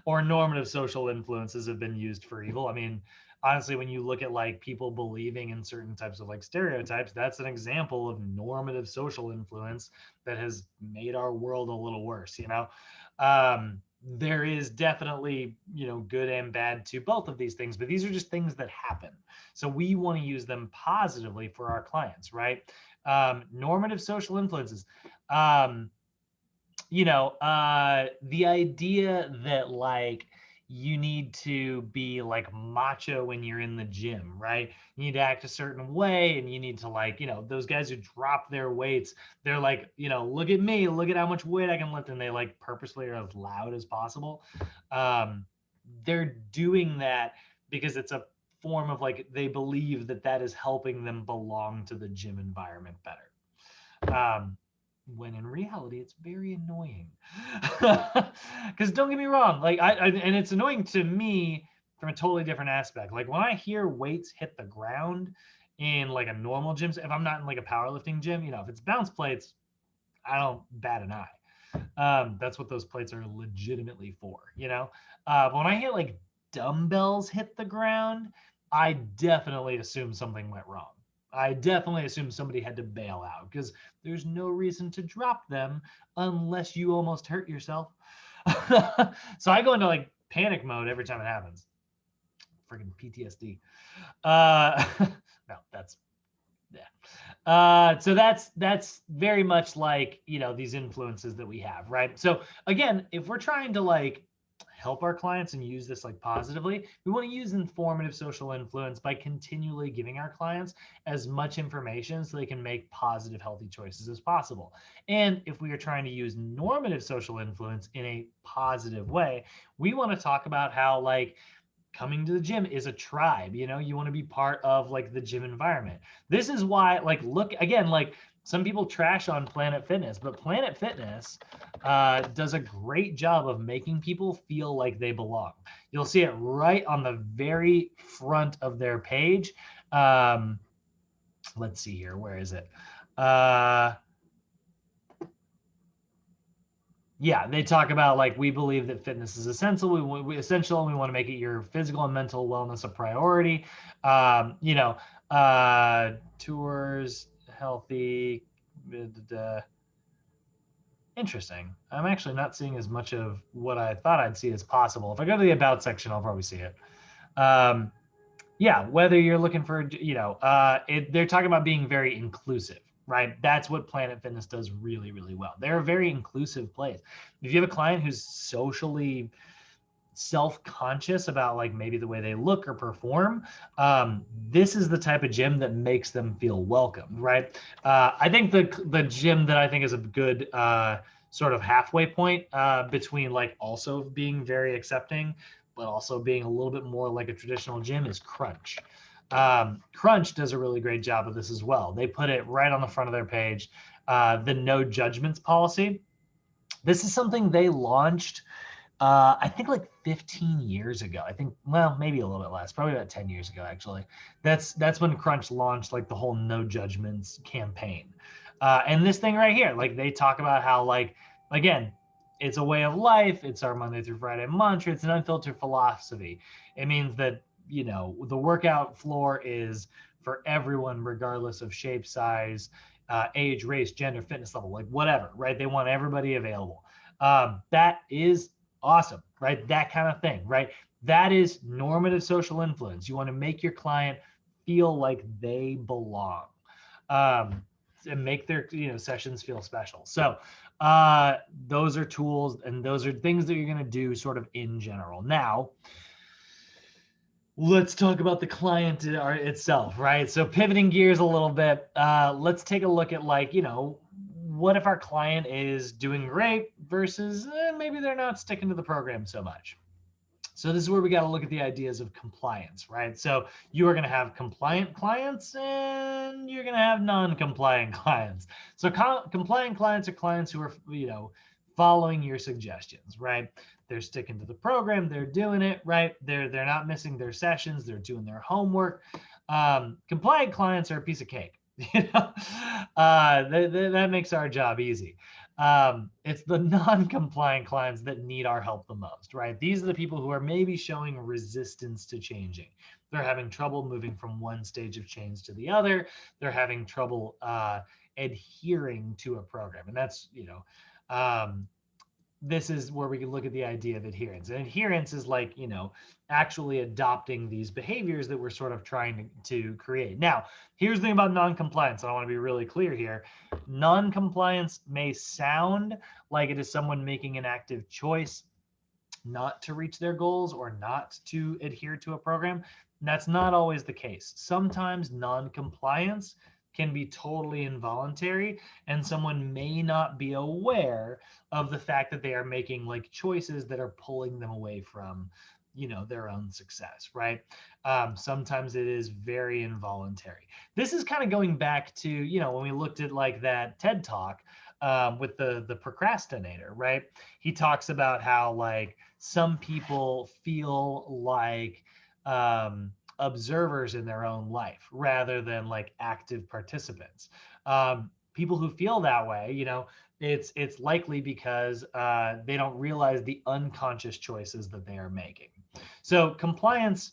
or normative social influences have been used for evil. I mean, honestly, when you look at like people believing in certain types of like stereotypes, that's an example of normative social influence that has made our world a little worse, you know. There is definitely, you know, good and bad to both of these things, but these are just things that happen. So we want to use them positively for our clients, right? Normative social influences. The idea that like you need to be like macho when you're in the gym, right? You need to act a certain way, and you need to like, those guys who drop their weights, they're like, look at me, look at how much weight I can lift, and they like purposely are as loud as possible. They're doing that because it's a form of like they believe that that is helping them belong to the gym environment better. When in reality it's very annoying. Because don't get me wrong, like and it's annoying to me from a totally different aspect. Like when I hear weights hit the ground in like a normal gym, if I'm not in like a powerlifting gym, if it's bounce plates, I don't bat an eye. That's what those plates are legitimately for, but when I hear like dumbbells hit the ground, I definitely assume something went wrong. I definitely assume somebody had to bail out because there's no reason to drop them unless you almost hurt yourself. So I go into like panic mode every time it happens. Freaking PTSD. No, that's so that's very much like these influences that we have, right? So again, if we're trying to like help our clients and use this like positively, we want to use informative social influence by continually giving our clients as much information so they can make positive, healthy choices as possible. And if we are trying to use normative social influence in a positive way, we want to talk about how like coming to the gym is a tribe. You want to be part of like the gym environment. This is why, like, look again, like some people trash on Planet Fitness, but Planet Fitness does a great job of making people feel like they belong. You'll see it right on the very front of their page. Let's see here. Where is it? Yeah, they talk about like we believe that fitness is essential. Essential, and we want to make it your physical and mental wellness a priority. Tours, healthy. Interesting. I'm actually not seeing as much of what I thought I'd see as possible. If I go to the about section, I'll probably see it. Yeah, whether you're looking for, they're talking about being very inclusive, right? That's what Planet Fitness does really, really well. They're a very inclusive place. If you have a client who's socially self-conscious about like maybe the way they look or perform, this is the type of gym that makes them feel welcome, right? I think the gym that I think is a good sort of halfway point between like also being very accepting but also being a little bit more like a traditional gym is Crunch. Crunch does a really great job of this as well. They put it right on the front of their page, the no judgments policy. This is something they launched I think like 15 years ago. I think, well, maybe a little bit less, probably about 10 years ago, actually. That's when Crunch launched like the whole no judgments campaign. And this thing right here, like they talk about how like, again, it's a way of life. It's our Monday through Friday mantra. It's an unfiltered philosophy. It means that, the workout floor is for everyone, regardless of shape, size, age, race, gender, fitness level, like whatever, right? They want everybody available. That is awesome, right? That kind of thing, right? That is normative social influence. You want to make your client feel like they belong, and make their sessions feel special. So those are tools and those are things that you're going to do sort of in general. Now, let's talk about the client itself, right? So pivoting gears a little bit, let's take a look at like, what if our client is doing great versus maybe they're not sticking to the program so much. So this is where we got to look at the ideas of compliance, right? So you are going to have compliant clients and you're going to have non-compliant clients. So compliant clients are clients who are, following your suggestions, right? They're sticking to the program, they're doing it, right? They're not missing their sessions, they're doing their homework. Compliant clients are a piece of cake. That makes our job easy. It's the non-compliant clients that need our help the most, right? These are the people who are maybe showing resistance to changing. They're having trouble moving from one stage of change to the other. They're having trouble adhering to a program. And that's, this is where we can look at the idea of adherence. And adherence is like, actually adopting these behaviors that we're sort of trying to create. Now, here's the thing about non-compliance. I want to be really clear here. Non-compliance may sound like it is someone making an active choice not to reach their goals or not to adhere to a program. That's not always the case. Sometimes non-compliance can be totally involuntary, and someone may not be aware of the fact that they are making like choices that are pulling them away from their own success, right? Sometimes it is very involuntary. This is kind of going back to when we looked at like that TED talk with the procrastinator, right? He talks about how like some people feel like observers in their own life rather than like active participants. People who feel that way, it's likely because they don't realize the unconscious choices that they are making. So compliance,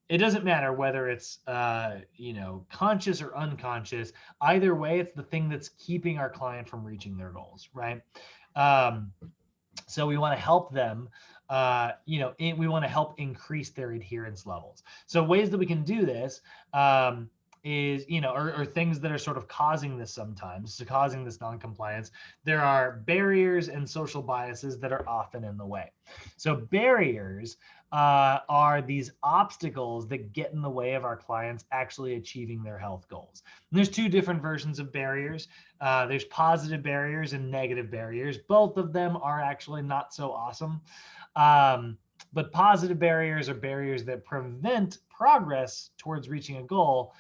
it doesn't matter whether it's conscious or unconscious. Either way, it's the thing that's keeping our client from reaching their goals, right? So we want to help them. We want to help increase their adherence levels. So ways that we can do this is, or things that are sort of causing this sometimes, so causing this non-compliance. There are barriers and social biases that are often in the way. So barriers are these obstacles that get in the way of our clients actually achieving their health goals. And there's two different versions of barriers. There's positive barriers and negative barriers. Both of them are actually not so awesome. But positive barriers are barriers that prevent progress towards reaching a goal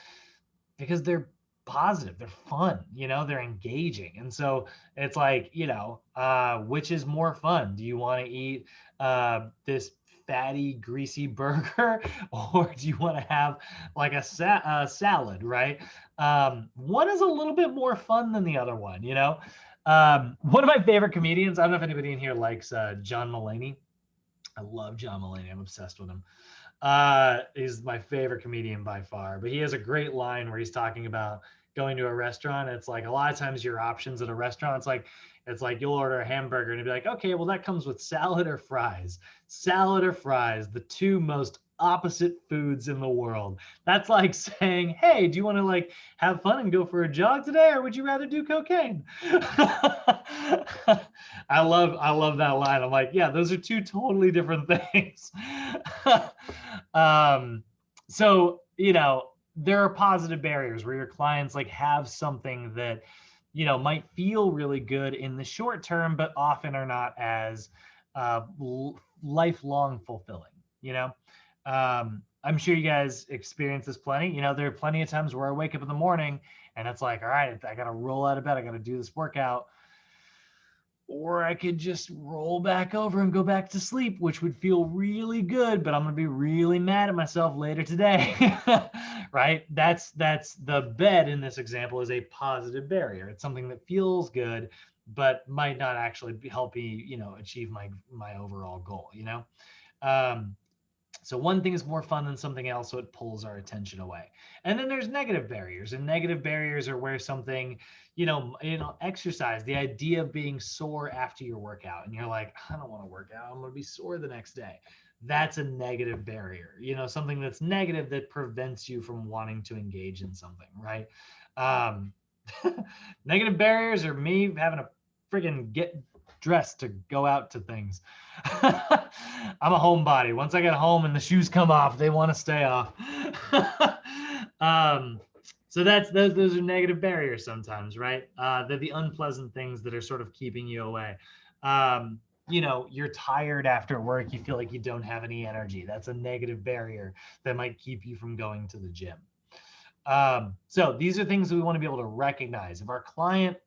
because they're positive, they're fun, they're engaging. And so it's like, which is more fun? Do you want to eat this fatty, greasy burger, or do you want to have like a salad, right? One is a little bit more fun than the other one, one of my favorite comedians, I don't know if anybody in here likes John Mulaney. I love John Mulaney. I'm obsessed with him. He's my favorite comedian by far, but he has a great line where he's talking about going to a restaurant. It's like a lot of times your options at a restaurant, it's like you'll order a hamburger and you'll be like, okay, well that comes with salad or fries. Salad or fries, the two most opposite foods in the world. That's like saying, hey, do you want to like have fun and go for a jog today, or would you rather do cocaine? I love that line. I'm like, yeah, those are two totally different things. So there are positive barriers where your clients like have something that might feel really good in the short term, but often are not as lifelong fulfilling. I'm sure you guys experience this plenty. There are plenty of times where I wake up in the morning and it's like, all right, I got to roll out of bed. I got to do this workout. Or I could just roll back over and go back to sleep, which would feel really good, but I'm going to be really mad at myself later today, right? That's the bed in this example is a positive barrier. It's something that feels good, but might not actually help me, achieve my overall goal, So one thing is more fun than something else, so it pulls our attention away. And then there's negative barriers, and negative barriers are where something, exercise, the idea of being sore after your workout, and you're like, I don't want to work out, I'm going to be sore the next day. That's a negative barrier, something that's negative that prevents you from wanting to engage in something, right? Negative barriers are me having to friggin' get dressed to go out to things. I'm a homebody. Once I get home and the shoes come off, they want to stay off. So those are negative barriers sometimes, right? They're the unpleasant things that are sort of keeping you away. You're tired after work. You feel like you don't have any energy. That's a negative barrier that might keep you from going to the gym. So these are things that we want to be able to recognize. If our client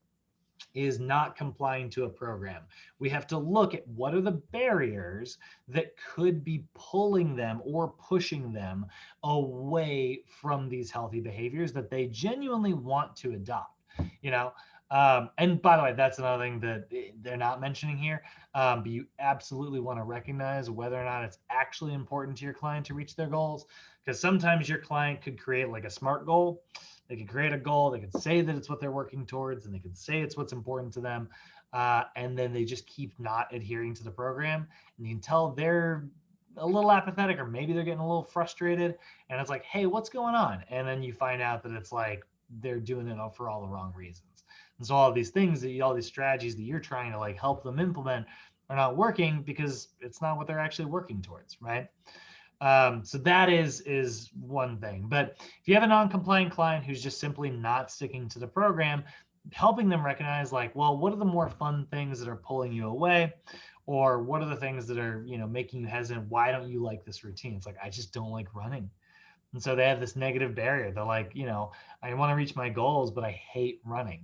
is not complying to a program, we have to look at what are the barriers that could be pulling them or pushing them away from these healthy behaviors that they genuinely want to adopt. you know. And by the way, that's another thing that they're not mentioning here. But you absolutely want to recognize whether or not it's actually important to your client to reach their goals. Because sometimes your client could create like a SMART goal. They could create a goal. They could say that it's what they're working towards, and they could say it's what's important to them. And then they just keep not adhering to the program. And you can tell they're a little apathetic, or maybe they're getting a little frustrated. And it's like, hey, what's going on? And then you find out that it's like they're doing it for all the wrong reasons. And so all of these things that all these strategies that you're trying to like help them implement are not working because it's not what they're actually working towards, right? So that is one thing. But if you have a non-compliant client who's just simply not sticking to the program, helping them recognize like, well, what are the more fun things that are pulling you away? Or what are the things that are, making you hesitant? Why don't you like this routine? It's like, I just don't like running. And so they have this negative barrier. They're like, I want to reach my goals, but I hate running.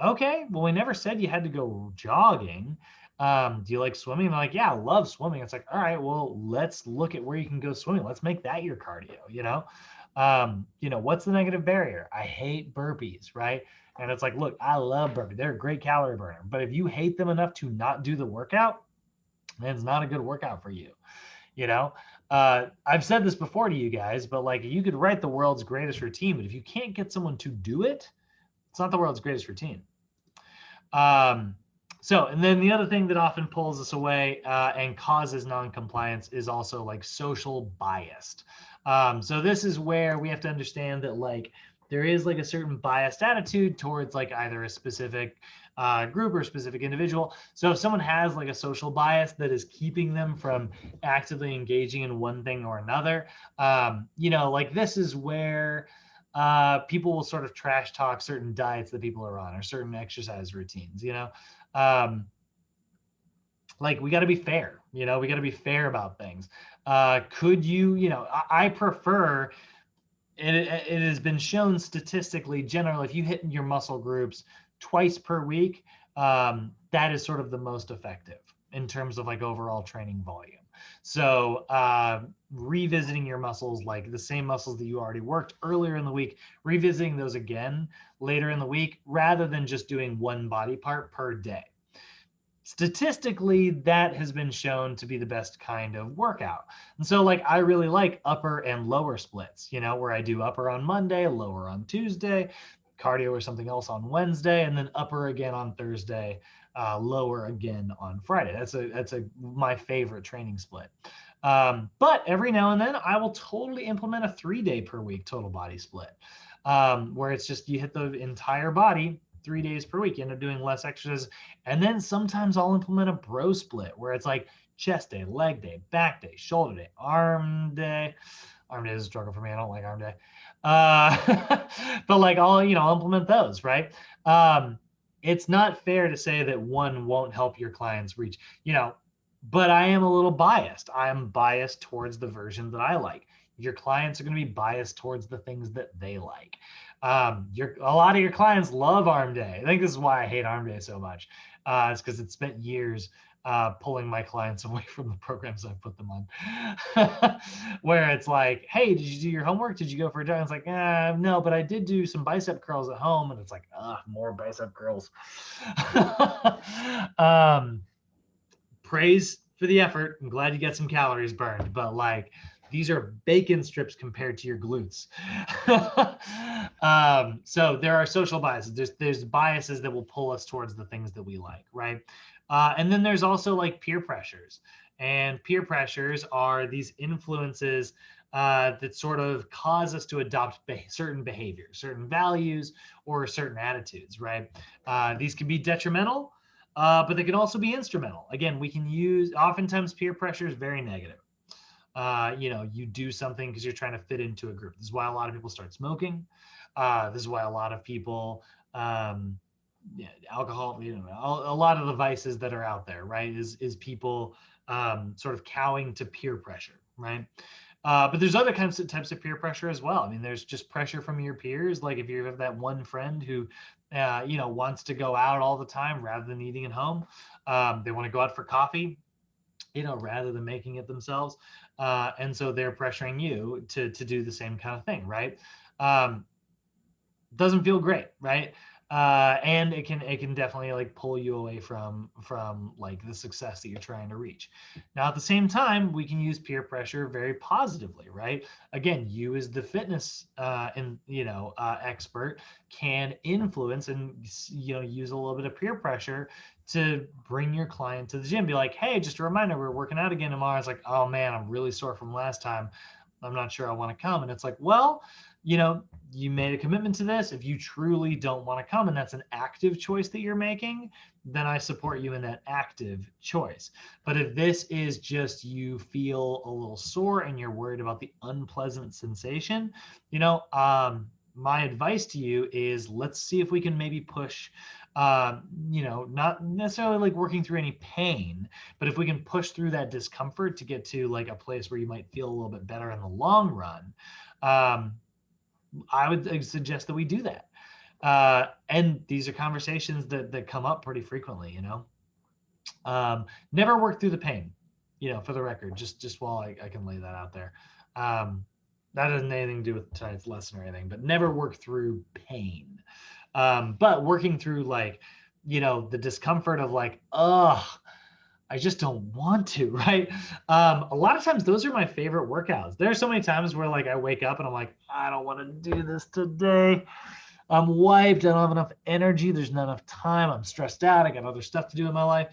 Okay, well, we never said you had to go jogging. Do you like swimming? And they're like, yeah, I love swimming. It's like, all right, well, let's look at where you can go swimming. Let's make that your cardio, what's the negative barrier? I hate burpees, right? And it's like, look, I love burpees. They're a great calorie burner. But if you hate them enough to not do the workout, then it's not a good workout for you. I've said this before to you guys, but like you could write the world's greatest routine, but if you can't get someone to do it, it's not the world's greatest routine. And then the other thing that often pulls us away and causes non-compliance is also like social biased. So this is where we have to understand that like there is like a certain biased attitude towards like either a specific group or a specific individual. So if someone has like a social bias that is keeping them from actively engaging in one thing or another, like this is where people will sort of trash talk certain diets that people are on or certain exercise routines, like we got to be fair, we got to be fair about things. Could you, I prefer, it has been shown statistically, generally, if you hit your muscle groups twice per week, that is sort of the most effective in terms of like overall training volume. So revisiting your muscles, like the same muscles that you already worked earlier in the week, revisiting those again later in the week, rather than just doing one body part per day. Statistically, that has been shown to be the best kind of workout. And so like, I really like upper and lower splits, where I do upper on Monday, lower on Tuesday, cardio or something else on Wednesday, and then upper again on Thursday, lower again on Friday. That's my favorite training split. But every now and then I will totally implement a 3-day per week total body split, where it's just, you hit the entire body 3 days per week, you end up doing less exercises. And then sometimes I'll implement a bro split where it's like chest day, leg day, back day, shoulder day, arm day. Arm day is a struggle for me. I don't like arm day. But like I'll implement those, right? It's not fair to say that one won't help your clients reach, but I am a little biased. I'm biased towards the version that I like. Your clients are going to be biased towards the things that they like. A lot of your clients love arm day. I think this is why I hate arm day so much. It's because it spent years pulling my clients away from the programs I put them on. Where it's like, hey, did you do your homework? Did you go for a jog? It's like, no, but I did do some bicep curls at home. And it's like, more bicep curls. Praise for the effort. I'm glad you get some calories burned, but like, these are bacon strips compared to your glutes. So there are social biases. There's biases that will pull us towards the things that we like, right? And then there's also like peer pressures. And peer pressures are these influences that sort of cause us to adopt certain behaviors, certain values, or certain attitudes, right? These can be detrimental, but they can also be instrumental. Again, we can use, oftentimes peer pressure is very negative. You do something because you're trying to fit into a group. This is why a lot of people start smoking. This is why a lot of people, alcohol, a lot of the vices that are out there, right? Is people sort of cowing to peer pressure, right? But there's other types of peer pressure as well. I mean, there's just pressure from your peers. Like if you have that one friend who, wants to go out all the time rather than eating at home, they want to go out for coffee, rather than making it themselves. And so they're pressuring you to do the same kind of thing, right? Doesn't feel great, right? And it can definitely like pull you away from like the success that you're trying to reach. Now, at the same time, we can use peer pressure very positively, right? Again, you as the fitness expert can influence and use a little bit of peer pressure to bring your client to the gym. Be like, hey, just a reminder, we're working out again tomorrow. It's like, oh man, I'm really sore from last time. I'm not sure I want to come. And it's like, well, you made a commitment to this. If you truly don't want to come and that's an active choice that you're making, then I support you in that active choice. But if this is just you feel a little sore and you're worried about the unpleasant sensation, my advice to you is let's see if we can maybe push, not necessarily like working through any pain, but if we can push through that discomfort to get to like a place where you might feel a little bit better in the long run, I would suggest that we do that. And these are conversations that come up pretty frequently, never work through the pain, for the record, just while I can lay that out there. That doesn't have anything to do with tonight's lesson or anything, but never work through pain. But working through like, the discomfort of like, I just don't want to, right? A lot of times those are my favorite workouts. There are so many times where like I wake up and I'm like, I don't want to do this today. I'm wiped. I don't have enough energy. There's not enough time. I'm stressed out. I got other stuff to do in my life.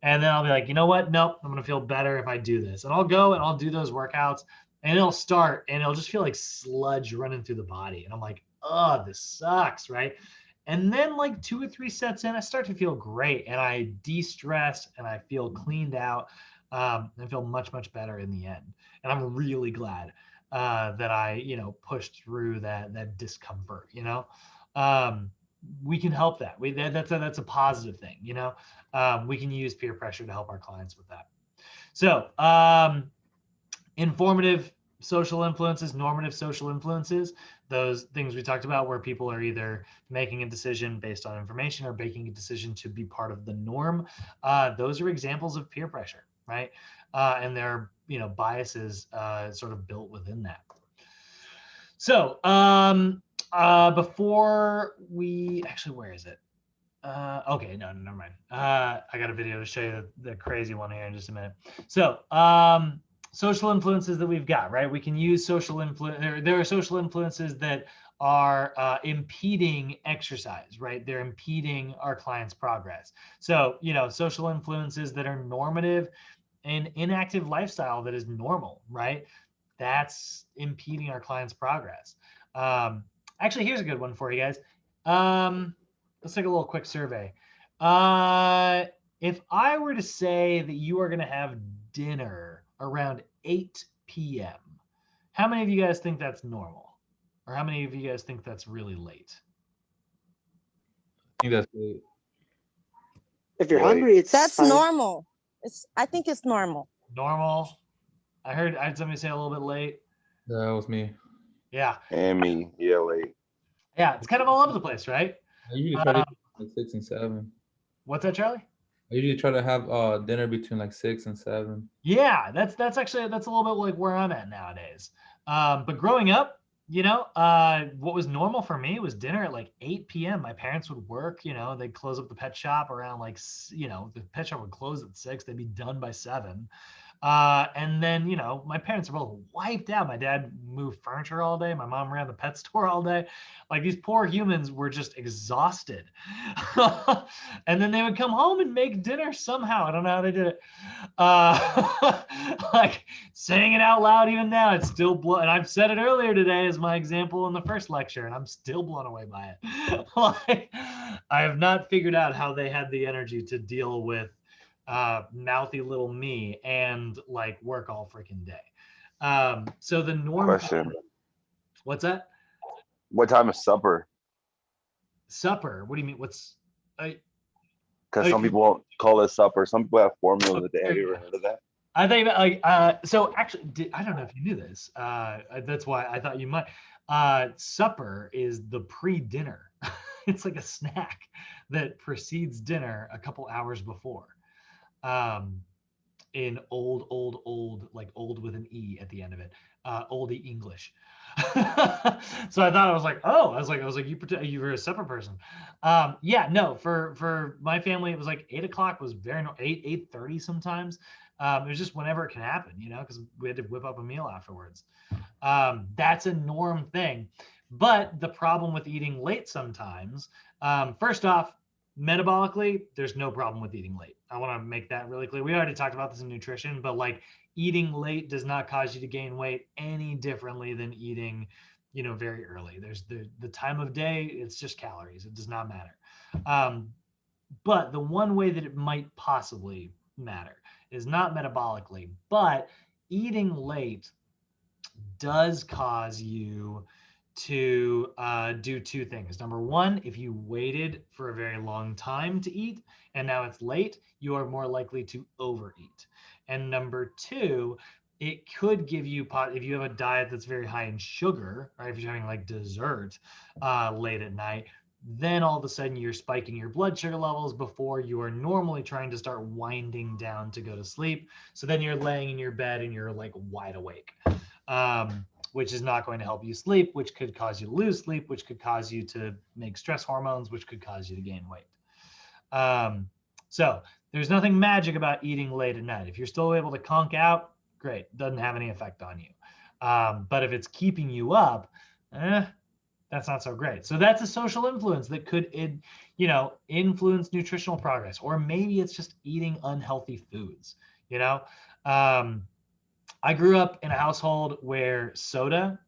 And then I'll be like, you know what? Nope, I'm going to feel better if I do this. And I'll go and I'll do those workouts and it'll start and it'll just feel like sludge running through the body. And I'm like, oh, this sucks, right? And then like 2 or 3 sets in, I start to feel great and I de-stress and I feel cleaned out and feel much, much better in the end. And I'm really glad that I, pushed through that discomfort, we can help that. That's a positive thing, we can use peer pressure to help our clients with that. So informative social influences, normative social influences, those things we talked about where people are either making a decision based on information or making a decision to be part of the norm. Those are examples of peer pressure, right? And there are, biases sort of built within that. So before we actually, where is it? Okay, no, never mind. I got a video to show you the crazy one here in just a minute. So social influences that we've got, right? We can use social influence. There are social influences that are impeding exercise, right? They're impeding our client's progress. So, social influences that are normative, an inactive lifestyle that is normal, right? That's impeding our client's progress. Actually, here's a good one for you guys. Let's take a little quick survey. If I were to say that you are going to have dinner around 8 p.m., how many of you guys think that's normal? Or how many of you guys think that's really late? I think that's late. If you're hungry, That's fine. normal. I think it's normal. Normal. I had somebody say a little bit late. That was me. Yeah. And me, yeah, late. Yeah, it's kind of all over the place, right? I usually try to eat like 6 and 7. What's that, Charlie? I usually try to have dinner between like 6 and 7. Yeah, that's a little bit like where I'm at nowadays. But growing up, what was normal for me was dinner at like 8 p.m. My parents would work, they'd close up the pet shop around like, the pet shop would close at 6, they'd be done by 7. And then, my parents are both wiped out. My dad moved furniture all day. My mom ran the pet store all day. Like these poor humans were just exhausted. And then they would come home and make dinner somehow. I don't know how they did it. Like saying it out loud even now, it's still and I've said it earlier today as my example in the first lecture, and I'm still blown away by it. Like, I have not figured out how they had the energy to deal with mouthy little me and like work all freaking day. So the norm. Question. What's that? What time is supper? Supper? What do you mean? What's? Because some people won't call it supper. Some people have formulas a day. Have you ever heard of that? I think like so actually I don't know if you knew this. That's why I thought you might. Supper is the pre-dinner. It's like a snack that precedes dinner a couple hours before. In old, like old with an E at the end of it. oldie English. So I thought I was like, oh, I was like, you were a separate person. Yeah, no, for my family, it was like 8 o'clock was very 8:30 sometimes. It was just whenever it can happen, because we had to whip up a meal afterwards. That's a norm thing. But the problem with eating late sometimes, first off, metabolically, there's no problem with eating late. I want to make that really clear. We already talked about this in nutrition, but like eating late does not cause you to gain weight any differently than eating, very early. There's the time of day, it's just calories. It does not matter. But the one way that it might possibly matter is not metabolically, but eating late does cause you to do two things. Number one, if you waited for a very long time to eat and now it's late, you are more likely to overeat. And number two, it could give you if you have a diet that's very high in sugar, right? If you're having like dessert late at night, then all of a sudden you're spiking your blood sugar levels before you are normally trying to start winding down to go to sleep. So then you're laying in your bed and you're like wide awake. Which is not going to help you sleep, which could cause you to lose sleep, which could cause you to make stress hormones, which could cause you to gain weight. So there's nothing magic about eating late at night. If you're still able to conk out, great, doesn't have any effect on you. But if it's keeping you up, that's not so great. So that's a social influence that could, influence nutritional progress, or maybe it's just eating unhealthy foods, I grew up in a household where soda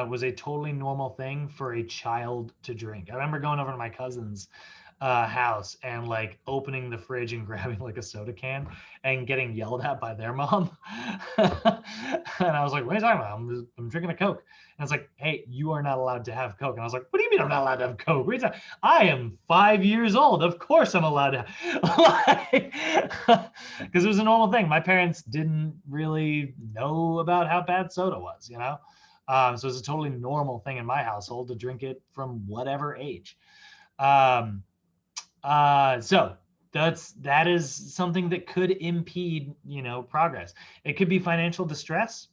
was a totally normal thing for a child to drink. I remember going over to my cousin's house and like opening the fridge and grabbing like a soda can and getting yelled at by their mom. And I was like, what are you talking about? I'm drinking a Coke. And it's like, hey, you are not allowed to have Coke. And I was like, what do you mean I'm not allowed to have Coke? I am 5 years old. Of course I'm allowed to because it was a normal thing. My parents didn't really know about how bad soda was, so it's a totally normal thing in my household to drink it from whatever age. So that is something that could impede, progress. It could be financial distress.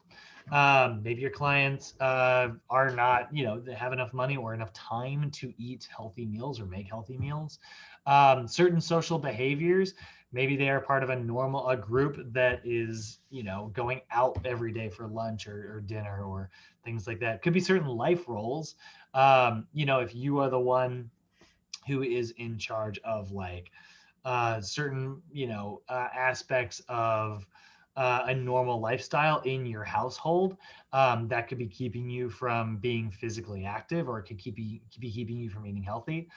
Maybe your clients are not, they have enough money or enough time to eat healthy meals or make healthy meals. Certain social behaviors, maybe they are part of a group that is, going out every day for lunch or dinner or things like that. Could be certain life roles. If you are the one who is in charge of like certain, aspects of a normal lifestyle in your household, that could be keeping you from being physically active, or it could be keeping you from eating healthy.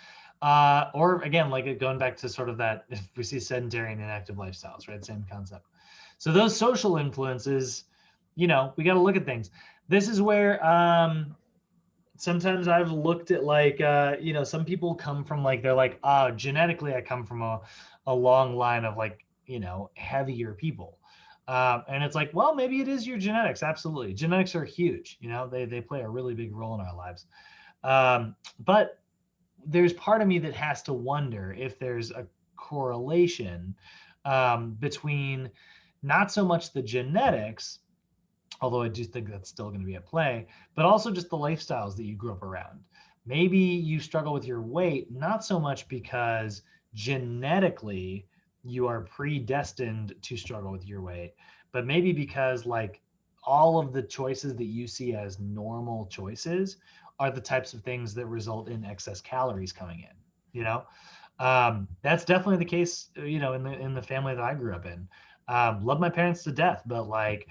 Or again, like going back to sort of that, if we see sedentary and inactive lifestyles, right? Same concept. So those social influences, we got to look at things. This is where sometimes I've looked at like, some people come from like, they're like, genetically, I come from a long line of like, heavier people. And it's like, well, maybe it is your genetics. Absolutely. Genetics are huge. They play a really big role in our lives. But there's part of me that has to wonder if there's a correlation between not so much the genetics, although I do think that's still going to be at play, but also just the lifestyles that you grew up around. Maybe you struggle with your weight, not so much because genetically you are predestined to struggle with your weight, but maybe because like all of the choices that you see as normal choices are the types of things that result in excess calories coming in, that's definitely the case, in the family that I grew up in. Love my parents to death, but like,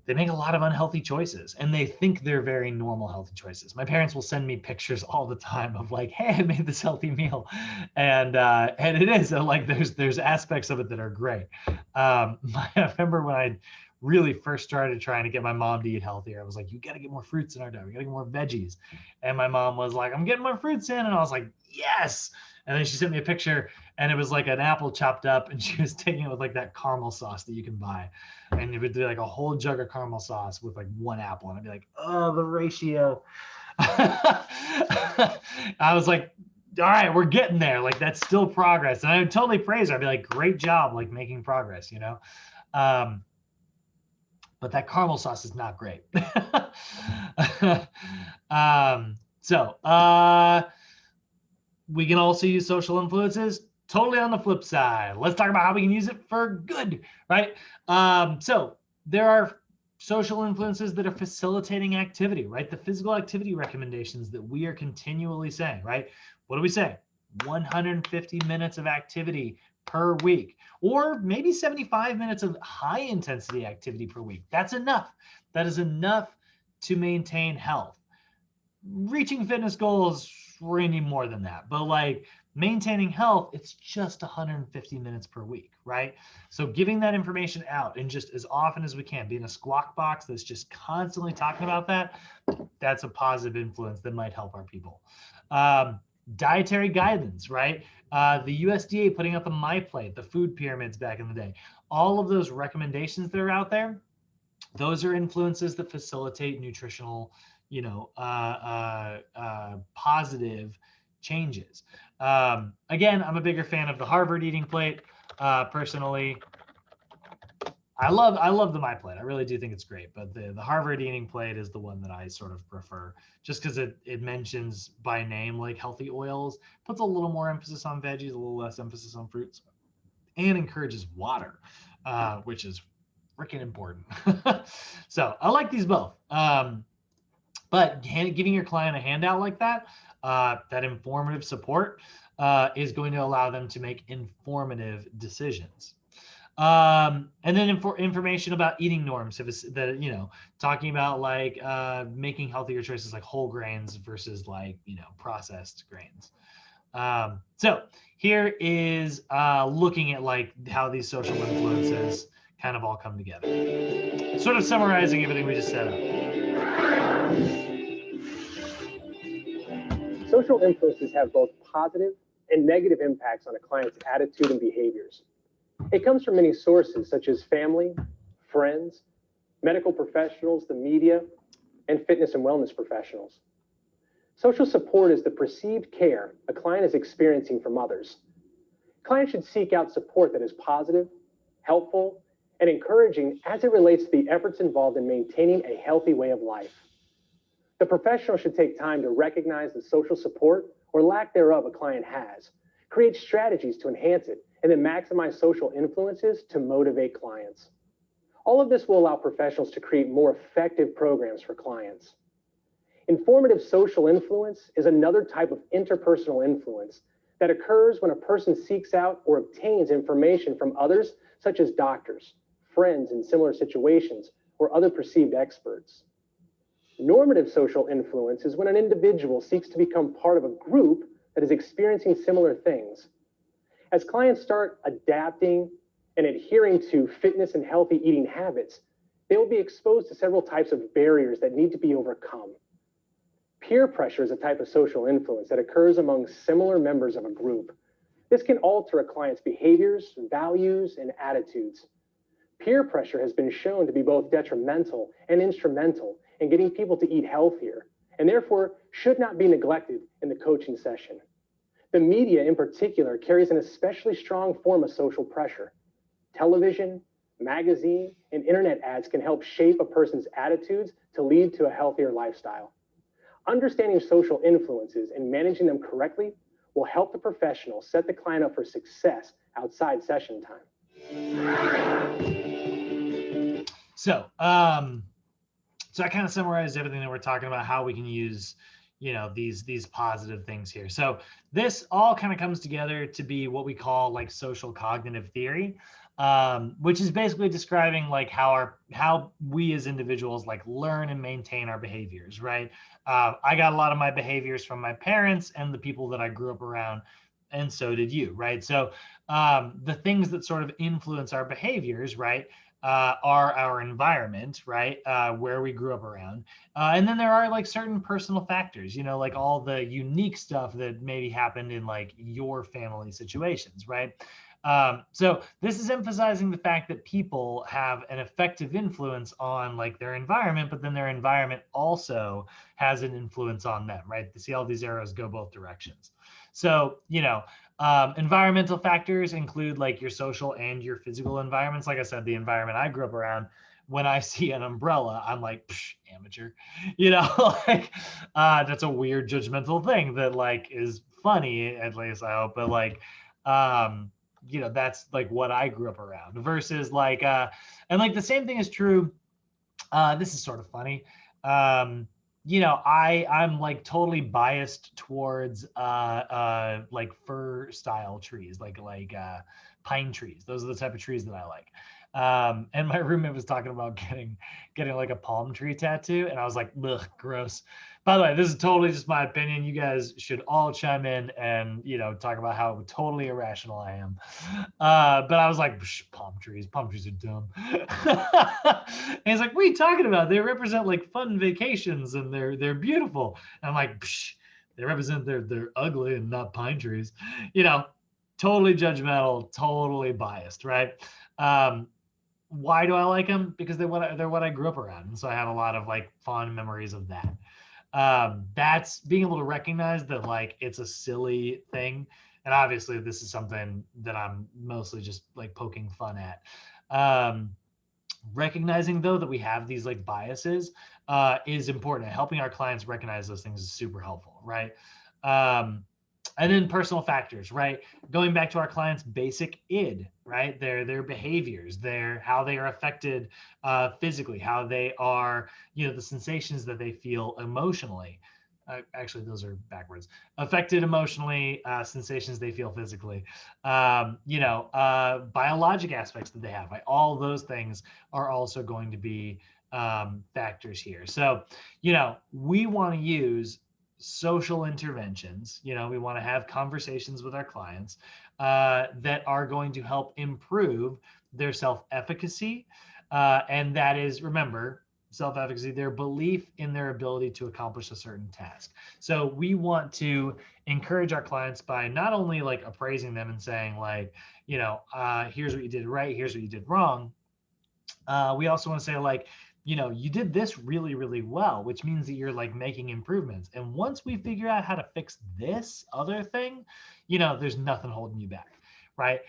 they make a lot of unhealthy choices and they think they're very normal healthy choices. My parents will send me pictures all the time of like, hey, I made this healthy meal. And it is like, there's aspects of it that are great. I remember when I really first started trying to get my mom to eat healthier, I was like, you got to get more fruits in our diet. We got to get more veggies. And my mom was like, I'm getting more fruits in. And I was like, yes. And then she sent me a picture and it was like an apple chopped up and she was taking it with like that caramel sauce that you can buy. And it would do like a whole jug of caramel sauce with like one apple. And I'd be like, oh, the ratio. I was like, all right, we're getting there. Like that's still progress. And I would totally praise her. I'd be like, great job, like making progress, but that caramel sauce is not great. So we can also use social influences totally on the flip side. Let's talk about how we can use it for good, right? So there are social influences that are facilitating activity, right? The physical activity recommendations that we are continually saying, right? What do we say? 150 minutes of activity per week, or maybe 75 minutes of high intensity activity per week. That's enough. That is enough to maintain health. Reaching fitness goals, we're gonna need more than that, but like maintaining health, it's just 150 minutes per week, right? So giving that information out and just as often as we can, being a squawk box that's just constantly talking about that, that's a positive influence that might help our people. Dietary guidance, right? The USDA putting out the MyPlate, the food pyramids back in the day, all of those recommendations that are out there, those are influences that facilitate nutritional, positive changes. Again, I'm a bigger fan of the Harvard eating plate. Personally, I love the MyPlate. I really do think it's great, but the Harvard eating plate is the one that I sort of prefer, just because it mentions by name like healthy oils, puts a little more emphasis on veggies, a little less emphasis on fruits, and encourages water, which is freaking important. So I like these both. But giving your client a handout like that, that informative support, is going to allow them to make informative decisions. And then information about eating norms, if it's that, talking about like making healthier choices like whole grains versus like, processed grains. So here is looking at like how these social influences kind of all come together. Sort of summarizing everything we just said up. Social influences have both positive and negative impacts on a client's attitude and behaviors. It comes from many sources such as family, friends, medical professionals, the media, and fitness and wellness professionals. Social support is the perceived care a client is experiencing from others. Clients should seek out support that is positive, helpful, and encouraging as it relates to the efforts involved in maintaining a healthy way of life. The professional should take time to recognize the social support or lack thereof a client has, create strategies to enhance it, and then maximize social influences to motivate clients. All of this will allow professionals to create more effective programs for clients. Informative social influence is another type of interpersonal influence that occurs when a person seeks out or obtains information from others, such as doctors, friends in similar situations, or other perceived experts. Normative social influence is when an individual seeks to become part of a group that is experiencing similar things. As clients start adapting and adhering to fitness and healthy eating habits, they will be exposed to several types of barriers that need to be overcome. Peer pressure is a type of social influence that occurs among similar members of a group. This can alter a client's behaviors, values, and attitudes. Peer pressure has been shown to be both detrimental and instrumental in getting people to eat healthier, and therefore should not be neglected in the coaching session. The media in particular carries an especially strong form of social pressure. Television, magazine, and internet ads can help shape a person's attitudes to lead to a healthier lifestyle. Understanding social influences and managing them correctly will help the professional set the client up for success outside session time. So I kind of summarized everything that we're talking about, how we can use, these positive things here. So this all kind of comes together to be what we call like social cognitive theory, which is basically describing like how we as individuals like learn and maintain our behaviors, right? I got a lot of my behaviors from my parents and the people that I grew up around, and so did you, right? So the things that sort of influence our behaviors, right, are our environment, right, where we grew up around. And then there are like certain personal factors, like all the unique stuff that maybe happened in like your family situations, right? So this is emphasizing the fact that people have an effective influence on like their environment, but then their environment also has an influence on them, right? You see all these arrows go both directions. So, environmental factors include like your social and your physical environments. Like I said, the environment I grew up around when I see an umbrella, I'm like, psh, amateur, you know, like that's a weird judgmental thing that like is funny, at least I hope, but like, you know, that's like what I grew up around versus like, and like the same thing is true. This is sort of funny. You know, I'm like totally biased towards like fir style trees, like pine trees. Those are the type of trees that I like. And my roommate was talking about getting like a palm tree tattoo, and I was like, ugh, gross. By the way, this is totally just my opinion. You guys should all chime in and, you know, talk about how totally irrational I am. But I was like, palm trees are dumb. And he's like, what are you talking about? They represent like fun vacations and they're beautiful. And I'm like, they represent they're ugly and not pine trees. You know, totally judgmental, totally biased, right? Why do I like them? Because they're what I grew up around, and so I have a lot of like fond memories of that. That's being able to recognize that like it's a silly thing, and obviously this is something that I'm mostly just like poking fun at. Recognizing though that we have these like biases is important. Helping our clients recognize those things is super helpful, right? And then personal factors, right? Going back to our clients' basic id, right? Their behaviors, their how they are affected physically, how they are, you know, the sensations that they feel emotionally. Actually, those are backwards. Affected emotionally, sensations they feel physically. You know, biologic aspects that they have. Right? All those things are also going to be factors here. So, you know, we want to use social interventions. You know, we want to have conversations with our clients that are going to help improve their self-efficacy. And that is, remember, self-efficacy, their belief in their ability to accomplish a certain task. So we want to encourage our clients by not only like appraising them and saying like, you know, here's what you did right, here's what you did wrong. We also want to say like, you know, you did this really, really well, which means that you're like making improvements. And once we figure out how to fix this other thing, you know, there's nothing holding you back, right?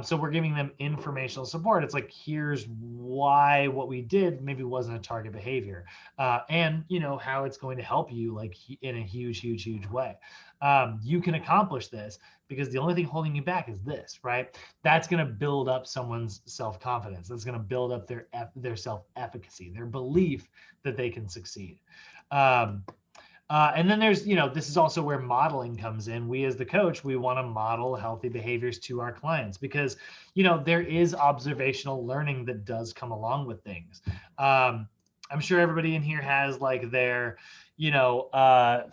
So we're giving them informational support. It's like, here's why what we did maybe wasn't a target behavior, and you know how it's going to help you like in a huge, huge, huge way. You can accomplish this because the only thing holding you back is this, right? That's going to build up someone's self-confidence. That's going to build up their self-efficacy, their belief that they can succeed. And then there's, you know, this is also where modeling comes in. We as the coach, we want to model healthy behaviors to our clients because, you know, there is observational learning that does come along with things. I'm sure everybody in here has like their, you know,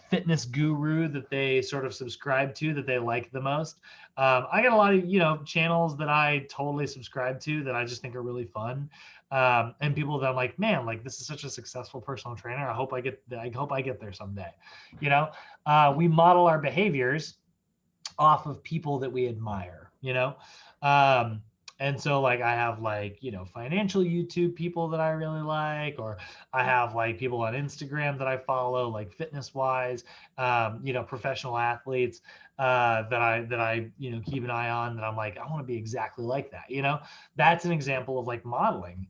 fitness guru that they sort of subscribe to that they like the most. I got a lot of, you know, channels that I totally subscribe to that I just think are really fun. And people that I'm like, man, like this is such a successful personal trainer. I hope I get there someday. You know, we model our behaviors off of people that we admire, you know? And so like I have like, you know, financial YouTube people that I really like, or I have like people on Instagram that I follow, like fitness wise, you know, professional athletes that I, you know, keep an eye on that I'm like, I want to be exactly like that, you know? That's an example of like modeling.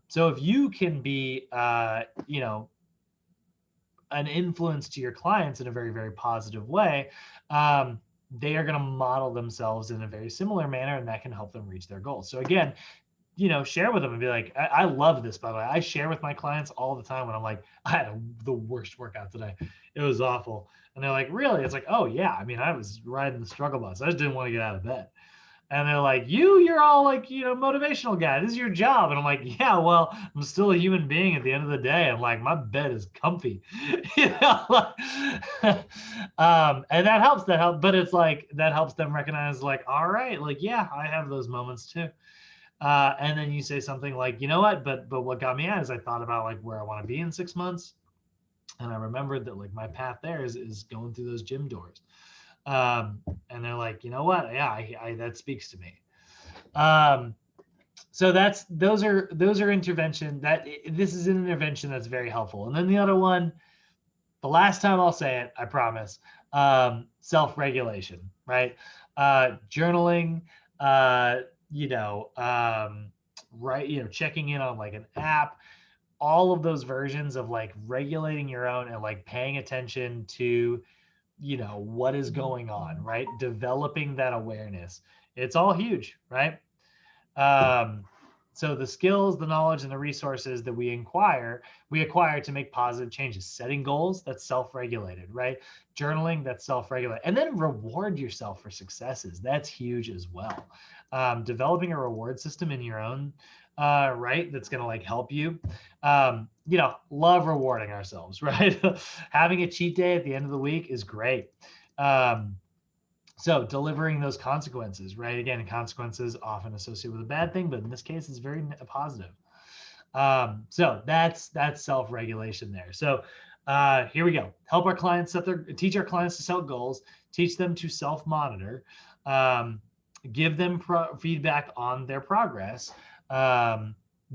So if you can be, you know, an influence to your clients in a very, very positive way, they are going to model themselves in a very similar manner, and that can help them reach their goals. So again, you know, share with them and be like, I love this, by the way. I share with my clients all the time when I'm like, I had the worst workout today. It was awful. And they're like, really? It's like, oh yeah. I mean, I was riding the struggle bus. I just didn't want to get out of bed. And they're like, you're all like, you know, motivational guy. This is your job. And I'm like, yeah, well, I'm still a human being at the end of the day. I'm like, my bed is comfy, you know? And that helps, but it's like, that helps them recognize like, all right, like, yeah, I have those moments too. And then you say something like, you know what, but what got me at is I thought about like where I want to be in 6 months. And I remembered that like my path there is going through those gym doors. And they're like, you know what? Yeah, I that speaks to me. So those are intervention this is an intervention that's very helpful. And then the other one, the last time I'll say it, I promise, self-regulation, right? Journaling, you know, right, checking in on like an app, all of those versions of like regulating your own and like paying attention to, what is going on, right? Developing that awareness. It's all huge, right? Um, so the skills, the knowledge, and the resources that we acquire to make positive changes. Setting goals, that's self-regulated, right? Journaling, that's self-regulated. And then reward yourself for successes. That's huge as well. Developing a reward system in your own right, that's going to like help you. Love rewarding ourselves, right? Having a cheat day at the end of the week is great. So delivering those consequences, right? Again, consequences often associated with a bad thing, but in this case, it's very positive. So that's self-regulation there. So here we go. Help our clients teach our clients to set goals, teach them to self-monitor, give them feedback on their progress,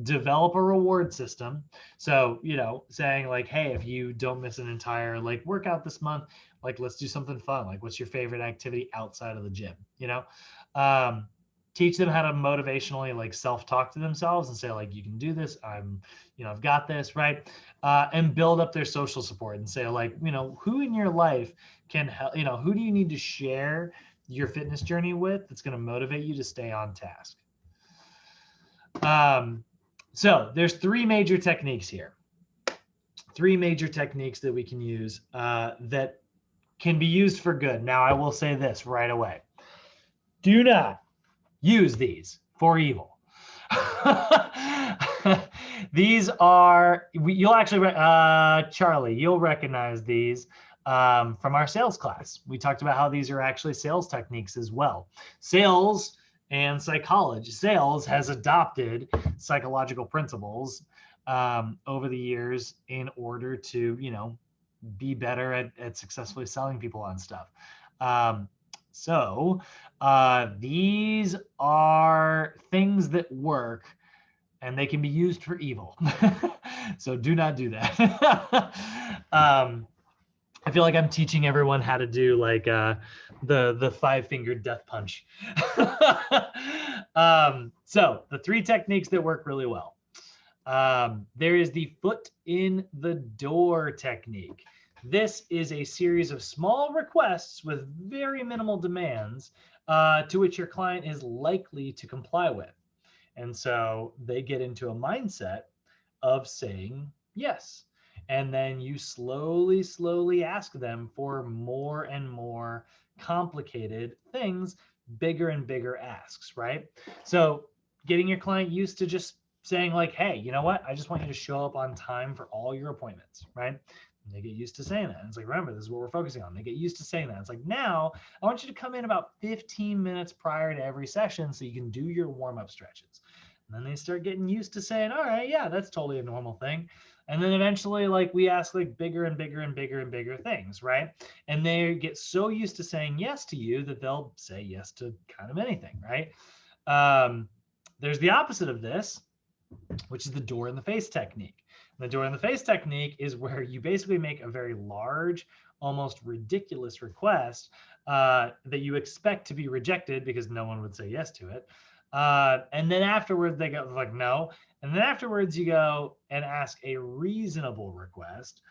develop a reward system. So, saying like, hey, if you don't miss an entire like workout this month, like let's do something fun. Like what's your favorite activity outside of the gym? Teach them how to motivationally like self-talk to themselves and say like, you can do this. I've got this, right? And build up their social support and say like, who in your life can help, who do you need to share your fitness journey with that's going to motivate you to stay on task? So there's three major techniques here. Three major techniques that we can use that can be used for good. Now, I will say this right away. Do not use these for evil. These are, you'll actually, Charlie, you'll recognize these from our sales class. We talked about how these are actually sales techniques as well. Sales and psychology. Sales has adopted psychological principles over the years in order to, be better at successfully selling people on stuff. So these are things that work and they can be used for evil. So do not do that. I feel like I'm teaching everyone how to do like the 5-fingered death punch. So the three techniques that work really well. There is the foot in the door technique. This is a series of small requests with very minimal demands to which your client is likely to comply with. And so they get into a mindset of saying yes. And then you slowly ask them for more and more complicated things, bigger and bigger asks, right? So getting your client used to just saying like, hey, you know what? I just want you to show up on time for all your appointments, right? And they get used to saying that. And it's like, remember, this is what we're focusing on. They get used to saying that. It's like, now I want you to come in about 15 minutes prior to every session so you can do your warm-up stretches. And then they start getting used to saying, all right, yeah, that's totally a normal thing. And then eventually, like, we ask like bigger and bigger and bigger and bigger things, right? And they get so used to saying yes to you that they'll say yes to kind of anything, right? There's the opposite of this, which is the door in the face technique. And the door in the face technique is where you basically make a very large, almost ridiculous request that you expect to be rejected because no one would say yes to it. And then afterwards they go like, no. And then afterwards you go and ask a reasonable request,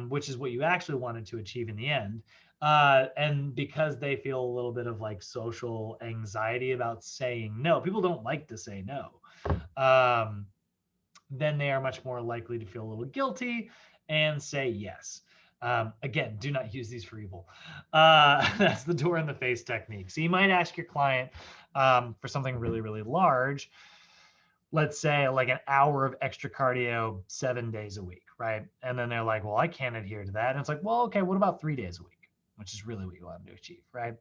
which is what you actually wanted to achieve in the end. And because they feel a little bit of like social anxiety about saying no, people don't like to say no. Then they are much more likely to feel a little guilty and say yes. Again, do not use these for evil. That's the door in the face technique. So you might ask your client for something really, really large. Let's say like an hour of extra cardio 7 days a week, right? And then they're like, well, I can't adhere to that. And it's like, well, okay, what about 3 days a week, which is really what you want to achieve, right?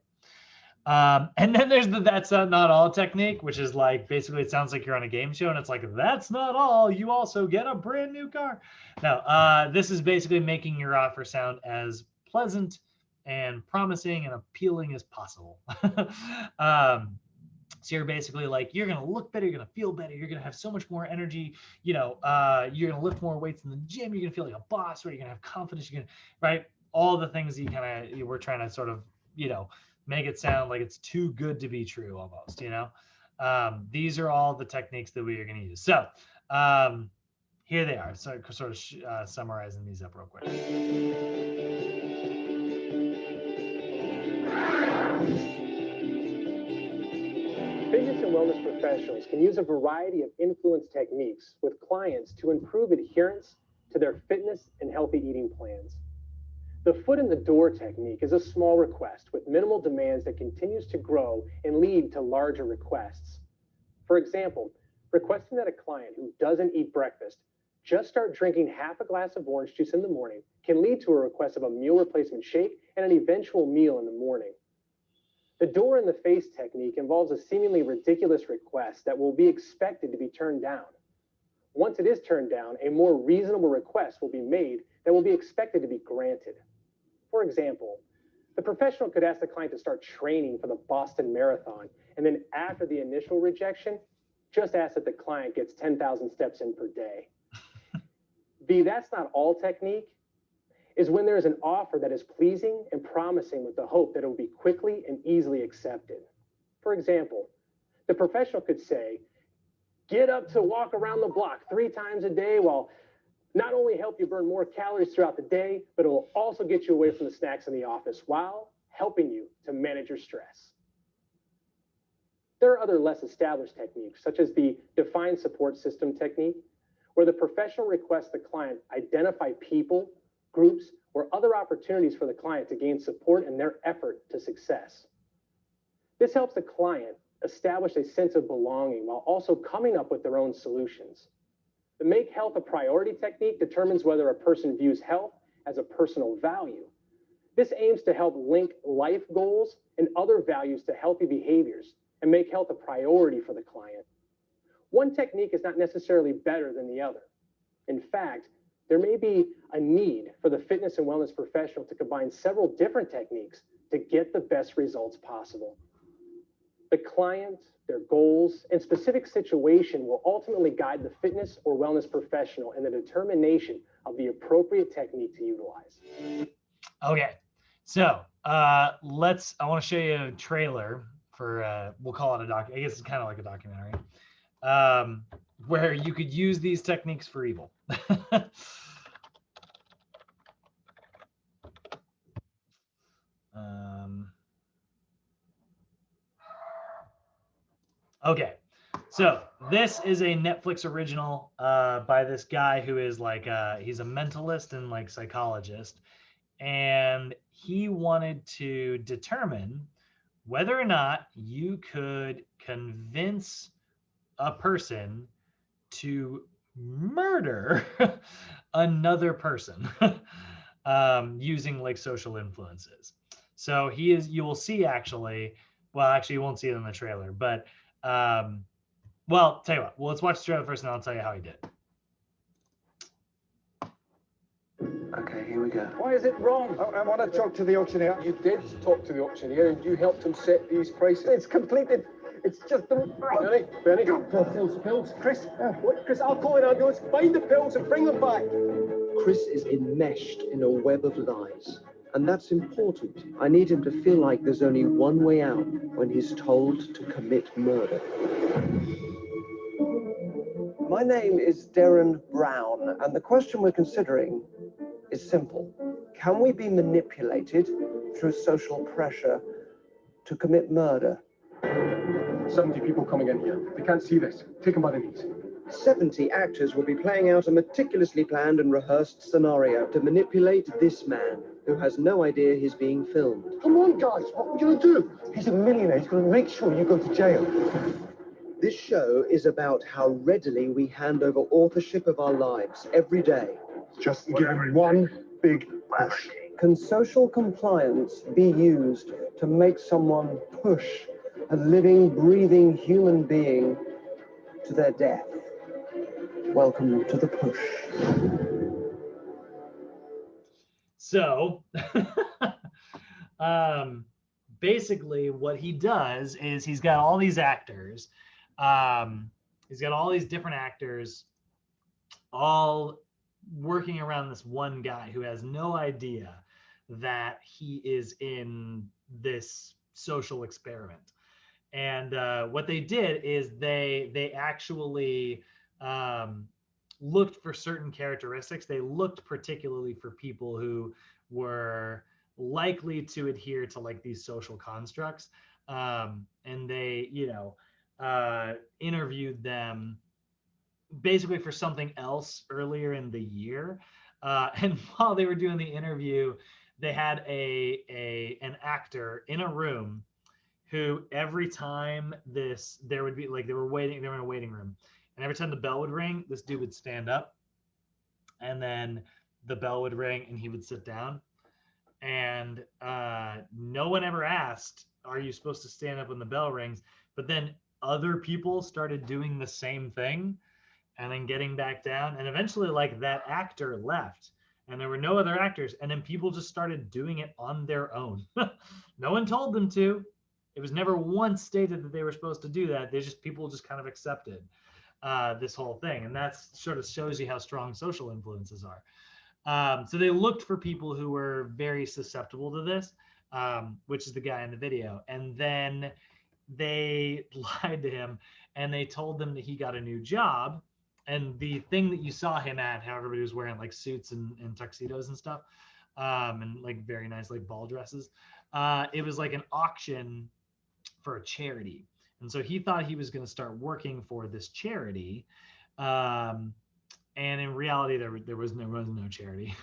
And then there's the that's not all technique, which is like, basically it sounds like you're on a game show and it's like, that's not all, you also get a brand new car. Now, this is basically making your offer sound as pleasant and promising and appealing as possible. So you're basically like, you're going to look better, you're going to feel better, you're going to have so much more energy, you're going to lift more weights in the gym, you're going to feel like a boss, right? You're going to have confidence, you're going to, right? All the things you kind of, we're trying to sort of, make it sound like it's too good to be true almost, These are all the techniques that we are going to use. So here they are. So sort of summarizing these up real quick. Fitness and wellness professionals can use a variety of influence techniques with clients to improve adherence to their fitness and healthy eating plans. The foot in the door technique is a small request with minimal demands that continues to grow and lead to larger requests. For example, requesting that a client who doesn't eat breakfast just start drinking half a glass of orange juice in the morning can lead to a request of a meal replacement shake and an eventual meal in the morning. The door in the face technique involves a seemingly ridiculous request that will be expected to be turned down. Once it is turned down, a more reasonable request will be made that will be expected to be granted. For example, the professional could ask the client to start training for the Boston Marathon, and then after the initial rejection, just ask that the client gets 10,000 steps in per day. The "that's not all" technique is when there is an offer that is pleasing and promising with the hope that it will be quickly and easily accepted. For example, the professional could say, get up to walk around the block 3 times a day will not only help you burn more calories throughout the day, but it will also get you away from the snacks in the office while helping you to manage your stress. There are other less established techniques, such as the defined support system technique, where the professional requests the client identify people, groups, or other opportunities for the client to gain support in their effort to success. This helps the client establish a sense of belonging while also coming up with their own solutions. The make health a priority technique determines whether a person views health as a personal value. This aims to help link life goals and other values to healthy behaviors and make health a priority for the client. One technique is not necessarily better than the other. In fact, there may be a need for the fitness and wellness professional to combine several different techniques to get the best results possible. The client, their goals, and specific situation will ultimately guide the fitness or wellness professional in the determination of the appropriate technique to utilize. Okay, so I want to show you a trailer for, we'll call it a doc. I guess it's kind of like a documentary, where you could use these techniques for evil. Okay, so this is a Netflix original by this guy who is like he's a mentalist and like psychologist, and he wanted to determine whether or not you could convince a person to murder another person using like social influences. So you will see actually, well, actually you won't see it in the trailer, but well, tell you what, well, let's watch the trailer first and I'll tell you how he did it. Okay, here we go. Why is it wrong? I want to talk to the auctioneer. You did talk to the auctioneer and you helped him set these prices. It's completed. It's just the... Benny, pills. Chris, Chris, I'll call an ambulance. Find the pills and bring them back. Chris is enmeshed in a web of lies. And that's important. I need him to feel like there's only one way out when he's told to commit murder. My name is Darren Brown, and the question we're considering is simple. Can we be manipulated through social pressure to commit murder? 70 people coming in here. They can't see this. Take them by the knees. 70 actors will be playing out a meticulously planned and rehearsed scenario to manipulate this man who has no idea he's being filmed. Come on, guys. What are we going to do? He's a millionaire. He's going to make sure you go to jail. This show is about how readily we hand over authorship of our lives every day. Just give him one big push. Can social compliance be used to make someone push a living, breathing human being to their death? Welcome to the push. So basically what he does is he's got all these actors. He's got all these different actors all working around this one guy who has no idea that he is in this social experiment. And what they did is they actually looked for certain characteristics. They looked particularly for people who were likely to adhere to like these social constructs. And they, interviewed them basically for something else earlier in the year. And while they were doing the interview, they had an actor in a room who every time there would be like they were in a waiting room, and every time the bell would ring, this dude would stand up, and then the bell would ring and he would sit down. And no one ever asked, are you supposed to stand up when the bell rings? But then other people started doing the same thing and then getting back down. And eventually, like, that actor left and there were no other actors. And then people just started doing it on their own. No one told them to. It was never once stated that they were supposed to do that. People just kind of accepted this whole thing. And that sort of shows you how strong social influences are. So they looked for people who were very susceptible to this, which is the guy in the video. And then they lied to him and they told them that he got a new job. And the thing that you saw him at, how everybody was wearing like suits and tuxedos and stuff, and like very nice like ball dresses, it was like an auction for a charity. And so he thought he was going to start working for this charity. And in reality, there was no charity.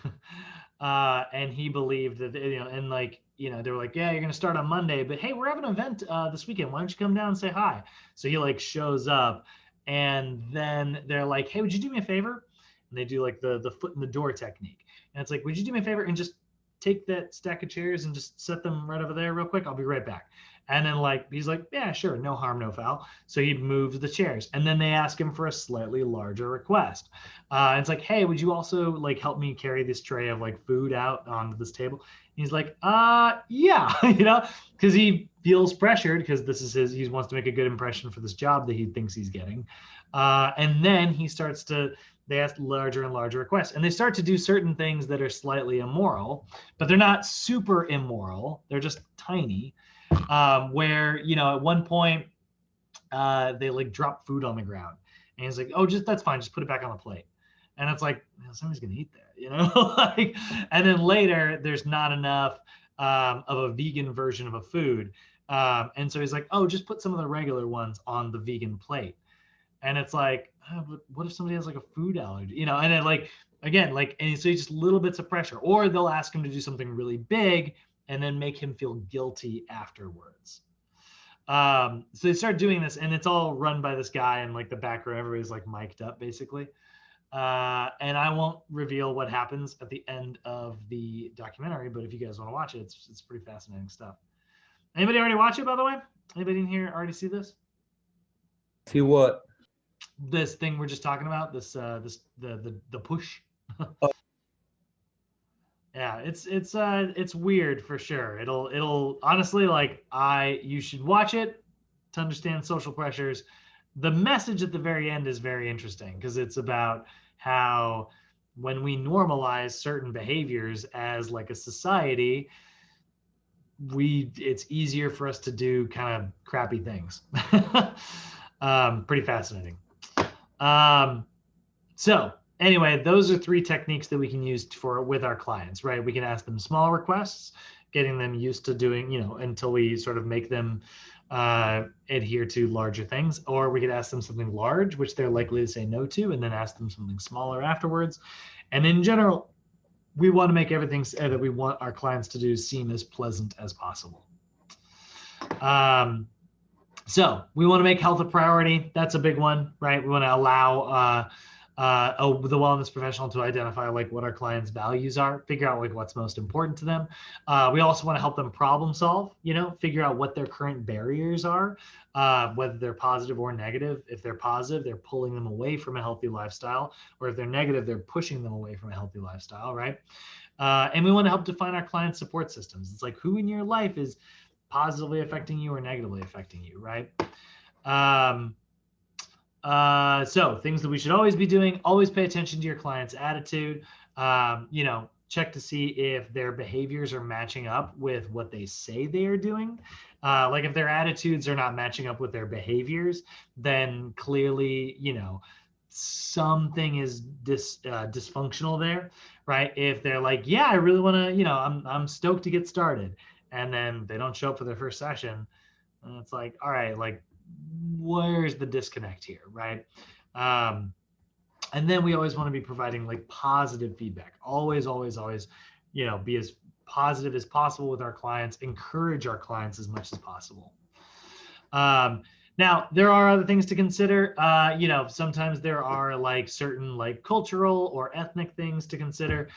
And he believed that, and like, they were like, yeah, you're going to start on Monday, but hey, we're having an event this weekend. Why don't you come down and say hi? So he like shows up, and then they're like, hey, would you do me a favor? And they do like the foot in the door technique. And it's like, would you do me a favor and just take that stack of chairs and just set them right over there real quick? I'll be right back. And then like, he's like, yeah, sure. No harm, no foul. So he moves the chairs, and then they ask him for a slightly larger request. It's like, hey, would you also like help me carry this tray of like food out onto this table? And he's like, yeah, because he feels pressured because this is he wants to make a good impression for this job that he thinks he's getting. And then they ask larger and larger requests, and they start to do certain things that are slightly immoral, but they're not super immoral. They're just tiny. Where, at one point, they like drop food on the ground, and he's like, oh, that's fine. Just put it back on the plate. And it's like, somebody's going to eat that, like, and then later there's not enough of a vegan version of a food. And so he's like, oh, just put some of the regular ones on the vegan plate. And it's like, oh, but what if somebody has like a food allergy, and then like, again, like, and so just little bits of pressure, or they'll ask him to do something really big and then make him feel guilty afterwards. So they start doing this, and it's all run by this guy, and like the background, everybody's like mic'd up basically. And I won't reveal what happens at the end of the documentary, but if you guys want to watch it, it's pretty fascinating stuff. Anybody already watch it, by the way? Anybody in here already see this? See what? This thing we're just talking about, the push. Yeah, it's weird for sure. It'll honestly, like, you should watch it to understand social pressures. The message at the very end is very interesting because it's about how when we normalize certain behaviors as like a society, it's easier for us to do kind of crappy things. Pretty fascinating. So anyway, those are 3 techniques that we can use with our clients, right? We can ask them small requests, getting them used to doing, until we sort of make them adhere to larger things, or we could ask them something large, which they're likely to say no to, and then ask them something smaller afterwards. And in general, we want to make everything that we want our clients to do seem as pleasant as possible. So we want to make health a priority. That's a big one, right? We want to allow the wellness professional to identify like what our clients' values are, figure out like what's most important to them. We also want to help them problem solve, figure out what their current barriers are, whether they're positive or negative. If they're positive, they're pulling them away from a healthy lifestyle, or if they're negative, they're pushing them away from a healthy lifestyle, right? And we want to help define our client support systems. It's like who in your life is positively affecting you or negatively affecting you, right? So things that we should always be doing, always pay attention to your client's attitude. check to see if their behaviors are matching up with what they say they are doing. Like if their attitudes are not matching up with their behaviors, then clearly, something is dysfunctional there, right? If they're like, yeah, I really want to, I'm stoked to get started, and then they don't show up for their first session, and it's like, all right, like, where's the disconnect here, right? And then we always want to be providing like positive feedback. Always, always, always, be as positive as possible with our clients, encourage our clients as much as possible. Now, there are other things to consider. Sometimes there are like certain like cultural or ethnic things to consider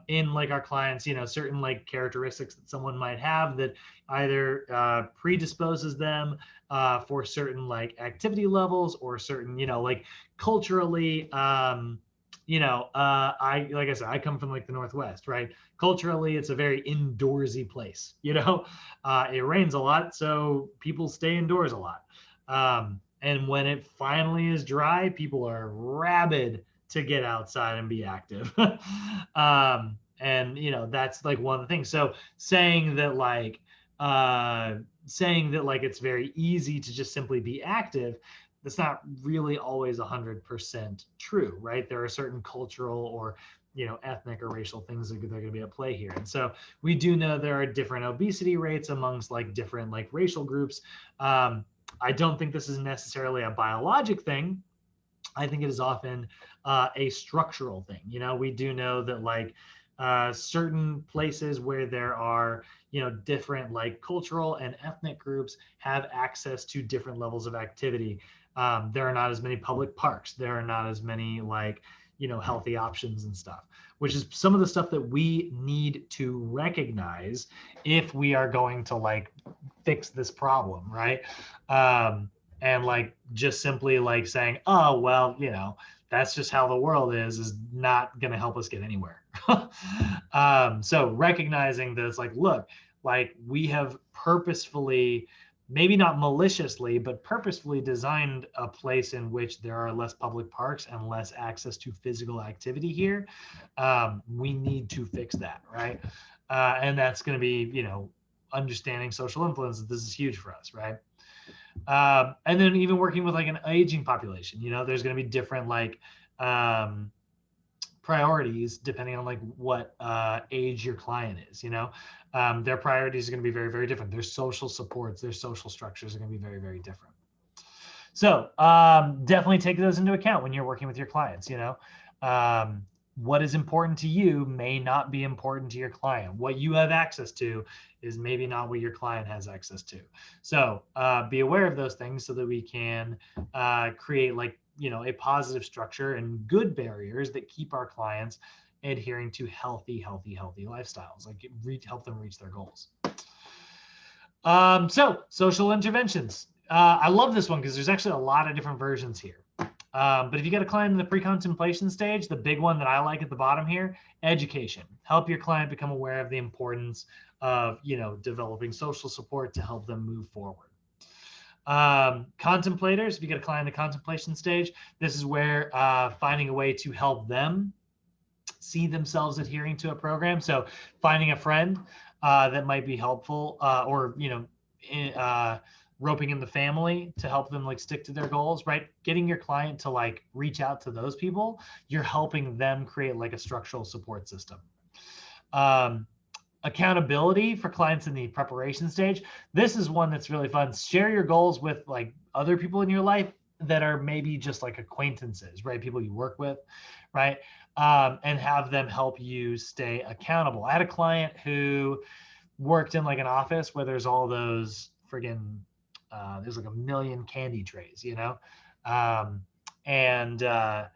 in like our clients, certain like characteristics that someone might have that either predisposes them for certain like activity levels or certain, like culturally, like I said, I come from like the Northwest, right? Culturally, it's a very indoorsy place, it rains a lot, so people stay indoors a lot. And when it finally is dry, people are rabid to get outside and be active. And that's like one of the things. So saying that like it's very easy to just simply be active, that's not really always 100% true, right? There are certain cultural or ethnic or racial things that are going to be at play here. And so we do know there are different obesity rates amongst like different like racial groups. I don't think this is necessarily a biologic thing. I think it is often a structural thing. We do know that like certain places where there are, different like cultural and ethnic groups have access to different levels of activity. There are not as many public parks. There are not as many like, healthy options and stuff, which is some of the stuff that we need to recognize if we are going to like fix this problem, right? And like just simply like saying, oh, well, that's just how the world is not going to help us get anywhere. So recognizing that it's like, look, like we have purposefully, maybe not maliciously, but purposefully designed a place in which there are less public parks and less access to physical activity here. We need to fix that, right? And that's going to be, understanding social influence. This is huge for us, right? And then even working with like an aging population, there's going to be different like priorities depending on like what age your client is. Their priorities are going to be very, very different. Their social supports, their social structures are going to be very, very different. So definitely take those into account when you're working with your clients. What is important to you may not be important to your client. What you have access to is maybe not what your client has access to. So be aware of those things so that we can create like, a positive structure and good barriers that keep our clients adhering to healthy lifestyles, like help them reach their goals. So social interventions. I love this one because there's actually a lot of different versions here. But if you get a client in the pre-contemplation stage, the big one that I like at the bottom here, education. Help your client become aware of the importance of, developing social support to help them move forward. Contemplators, if you get a client in the contemplation stage, this is where finding a way to help them see themselves adhering to a program. So finding a friend that might be helpful or, roping in the family to help them like stick to their goals, right? Getting your client to like reach out to those people, you're helping them create like a structural support system. Accountability for clients in the preparation stage. This is one that's really fun. Share your goals with like other people in your life that are maybe just like acquaintances, right? People you work with, right? And have them help you stay accountable. I had a client who worked in like an office where there's all those friggin' there's like a million candy trays, and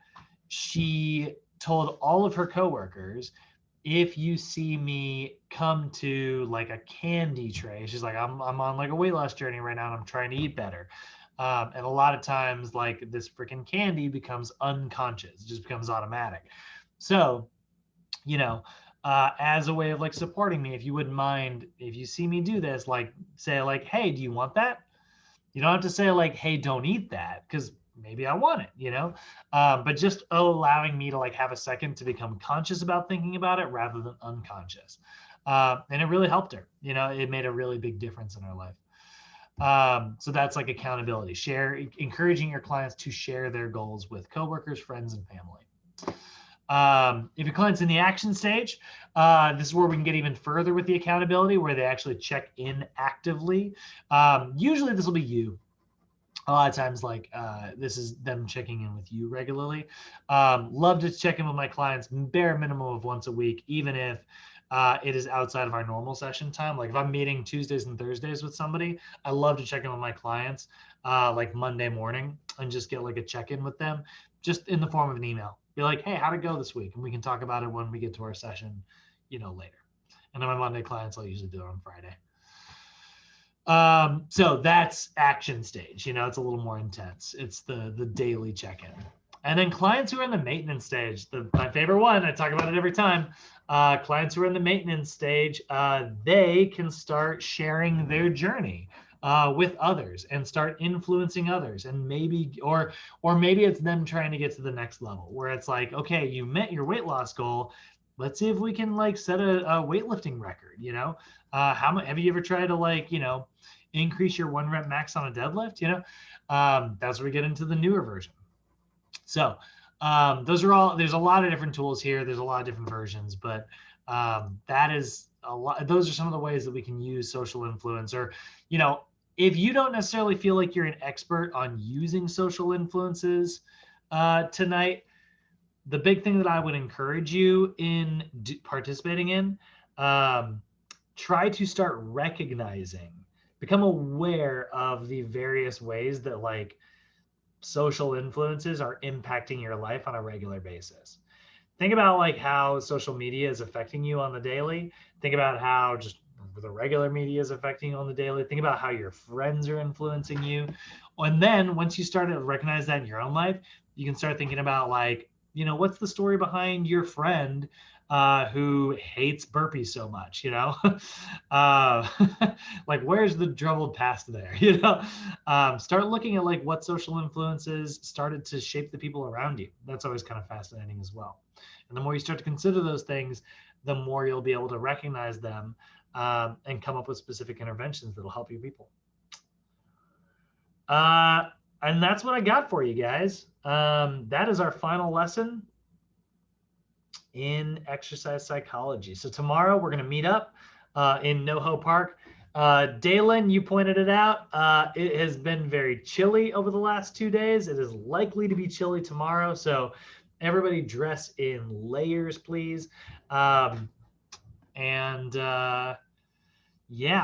she told all of her coworkers, if you see me come to like a candy tray, she's like, I'm on like a weight loss journey right now and I'm trying to eat better. And a lot of times like this freaking candy becomes unconscious, it just becomes automatic. So, as a way of like supporting me, if you wouldn't mind, if you see me do this, like say like, hey, do you want that? You don't have to say like, hey, don't eat that, because maybe I want it, but just allowing me to like have a second to become conscious about thinking about it rather than unconscious. And it really helped her, it made a really big difference in her life. So that's like accountability, encouraging your clients to share their goals with coworkers, friends, and family. If your client's in the action stage, this is where we can get even further with the accountability, where they actually check in actively. Usually this will be you. A lot of times, like this is them checking in with you regularly. Love to check in with my clients, bare minimum of once a week, even if it is outside of our normal session time. Like if I'm meeting Tuesdays and Thursdays with somebody, I love to check in with my clients like Monday morning and just get like a check-in with them, just in the form of an email. Be like, hey, how'd it go this week? And we can talk about it when we get to our session, later. And then my Monday clients, I'll usually do it on Friday. So that's action stage, it's a little more intense. It's the daily check-in. And then clients who are in the maintenance stage, my favorite one, I talk about it every time. Clients who are in the maintenance stage, they can start sharing their journey with others and start influencing others. And maybe, or maybe it's them trying to get to the next level where it's like, okay, you met your weight loss goal. Let's see if we can like set a weightlifting record, how much have you ever tried to like, increase your 1 rep max on a deadlift, that's where we get into the newer version. So there's a lot of different tools here. There's a lot of different versions, but that is a lot. Those are some of the ways that we can use social influence. Or, if you don't necessarily feel like you're an expert on using social influences tonight, the big thing that I would encourage you in participating in, try to start recognizing, become aware of the various ways that like social influences are impacting your life on a regular basis. Think about like how social media is affecting you on the daily. Think about how just the regular media is affecting you on the daily. Think about how your friends are influencing you. And then once you start to recognize that in your own life, you can start thinking about like, what's the story behind your friend who hates burpees so much, like where's the troubled past there, start looking at like what social influences started to shape the people around you. That's always kind of fascinating as well. And the more you start to consider those things, the more you'll be able to recognize them and come up with specific interventions that'll help your people. And that's what I got for you guys. That is our final lesson in exercise psychology. So tomorrow we're going to meet up in NoHo Park. Dalen, you pointed it out. It has been very chilly over the last 2 days. It is likely to be chilly tomorrow. So everybody dress in layers, please. Yeah,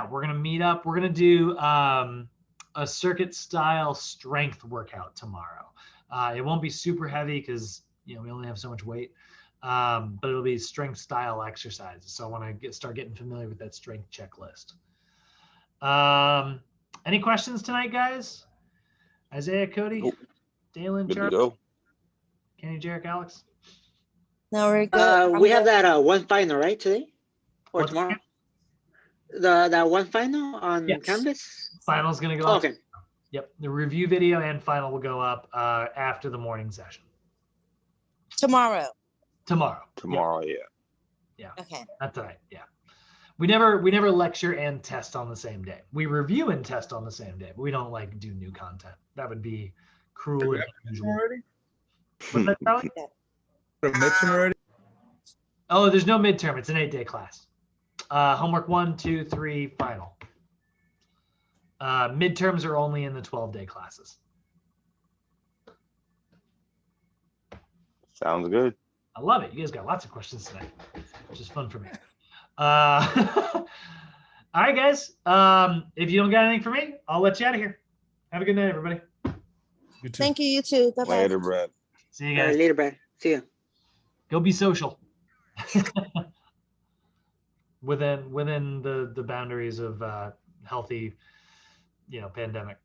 we're going to meet up. We're going to do a circuit style strength workout tomorrow. It won't be super heavy because we only have so much weight, but it'll be strength style exercises. So I want to start getting familiar with that strength checklist. Any questions tonight, guys? Isaiah, Cody, Nope. Dalen, Good to Charlie, go. Kenny, Jarek, Alex? No, we're good. We have that one final, right, today or What's tomorrow? That one final on Yes. Canvas. Final's going to go up. Okay. Yep. The review video and final will go up after the morning session. Tomorrow. Tomorrow. Tomorrow, yeah. Yeah. Okay. Not tonight. Yeah. We never lecture and test on the same day. We review and test on the same day, but we don't like do new content. That would be cruel and unusual. Already? What's that, Charlie? Midterm already? Oh, there's no midterm. It's an 8-day class. Homework 1, 2, 3, final. Midterms are only in the 12-day classes. Sounds good. I love it. You guys got lots of questions today, which is fun for me. All right, guys. If you don't got anything for me, I'll let you out of here. Have a good night, everybody. You too. Thank you, you too. Bye-bye. Later, Brad. See you guys. Later, Brad. See you. Go be social. within the boundaries of healthy, pandemic.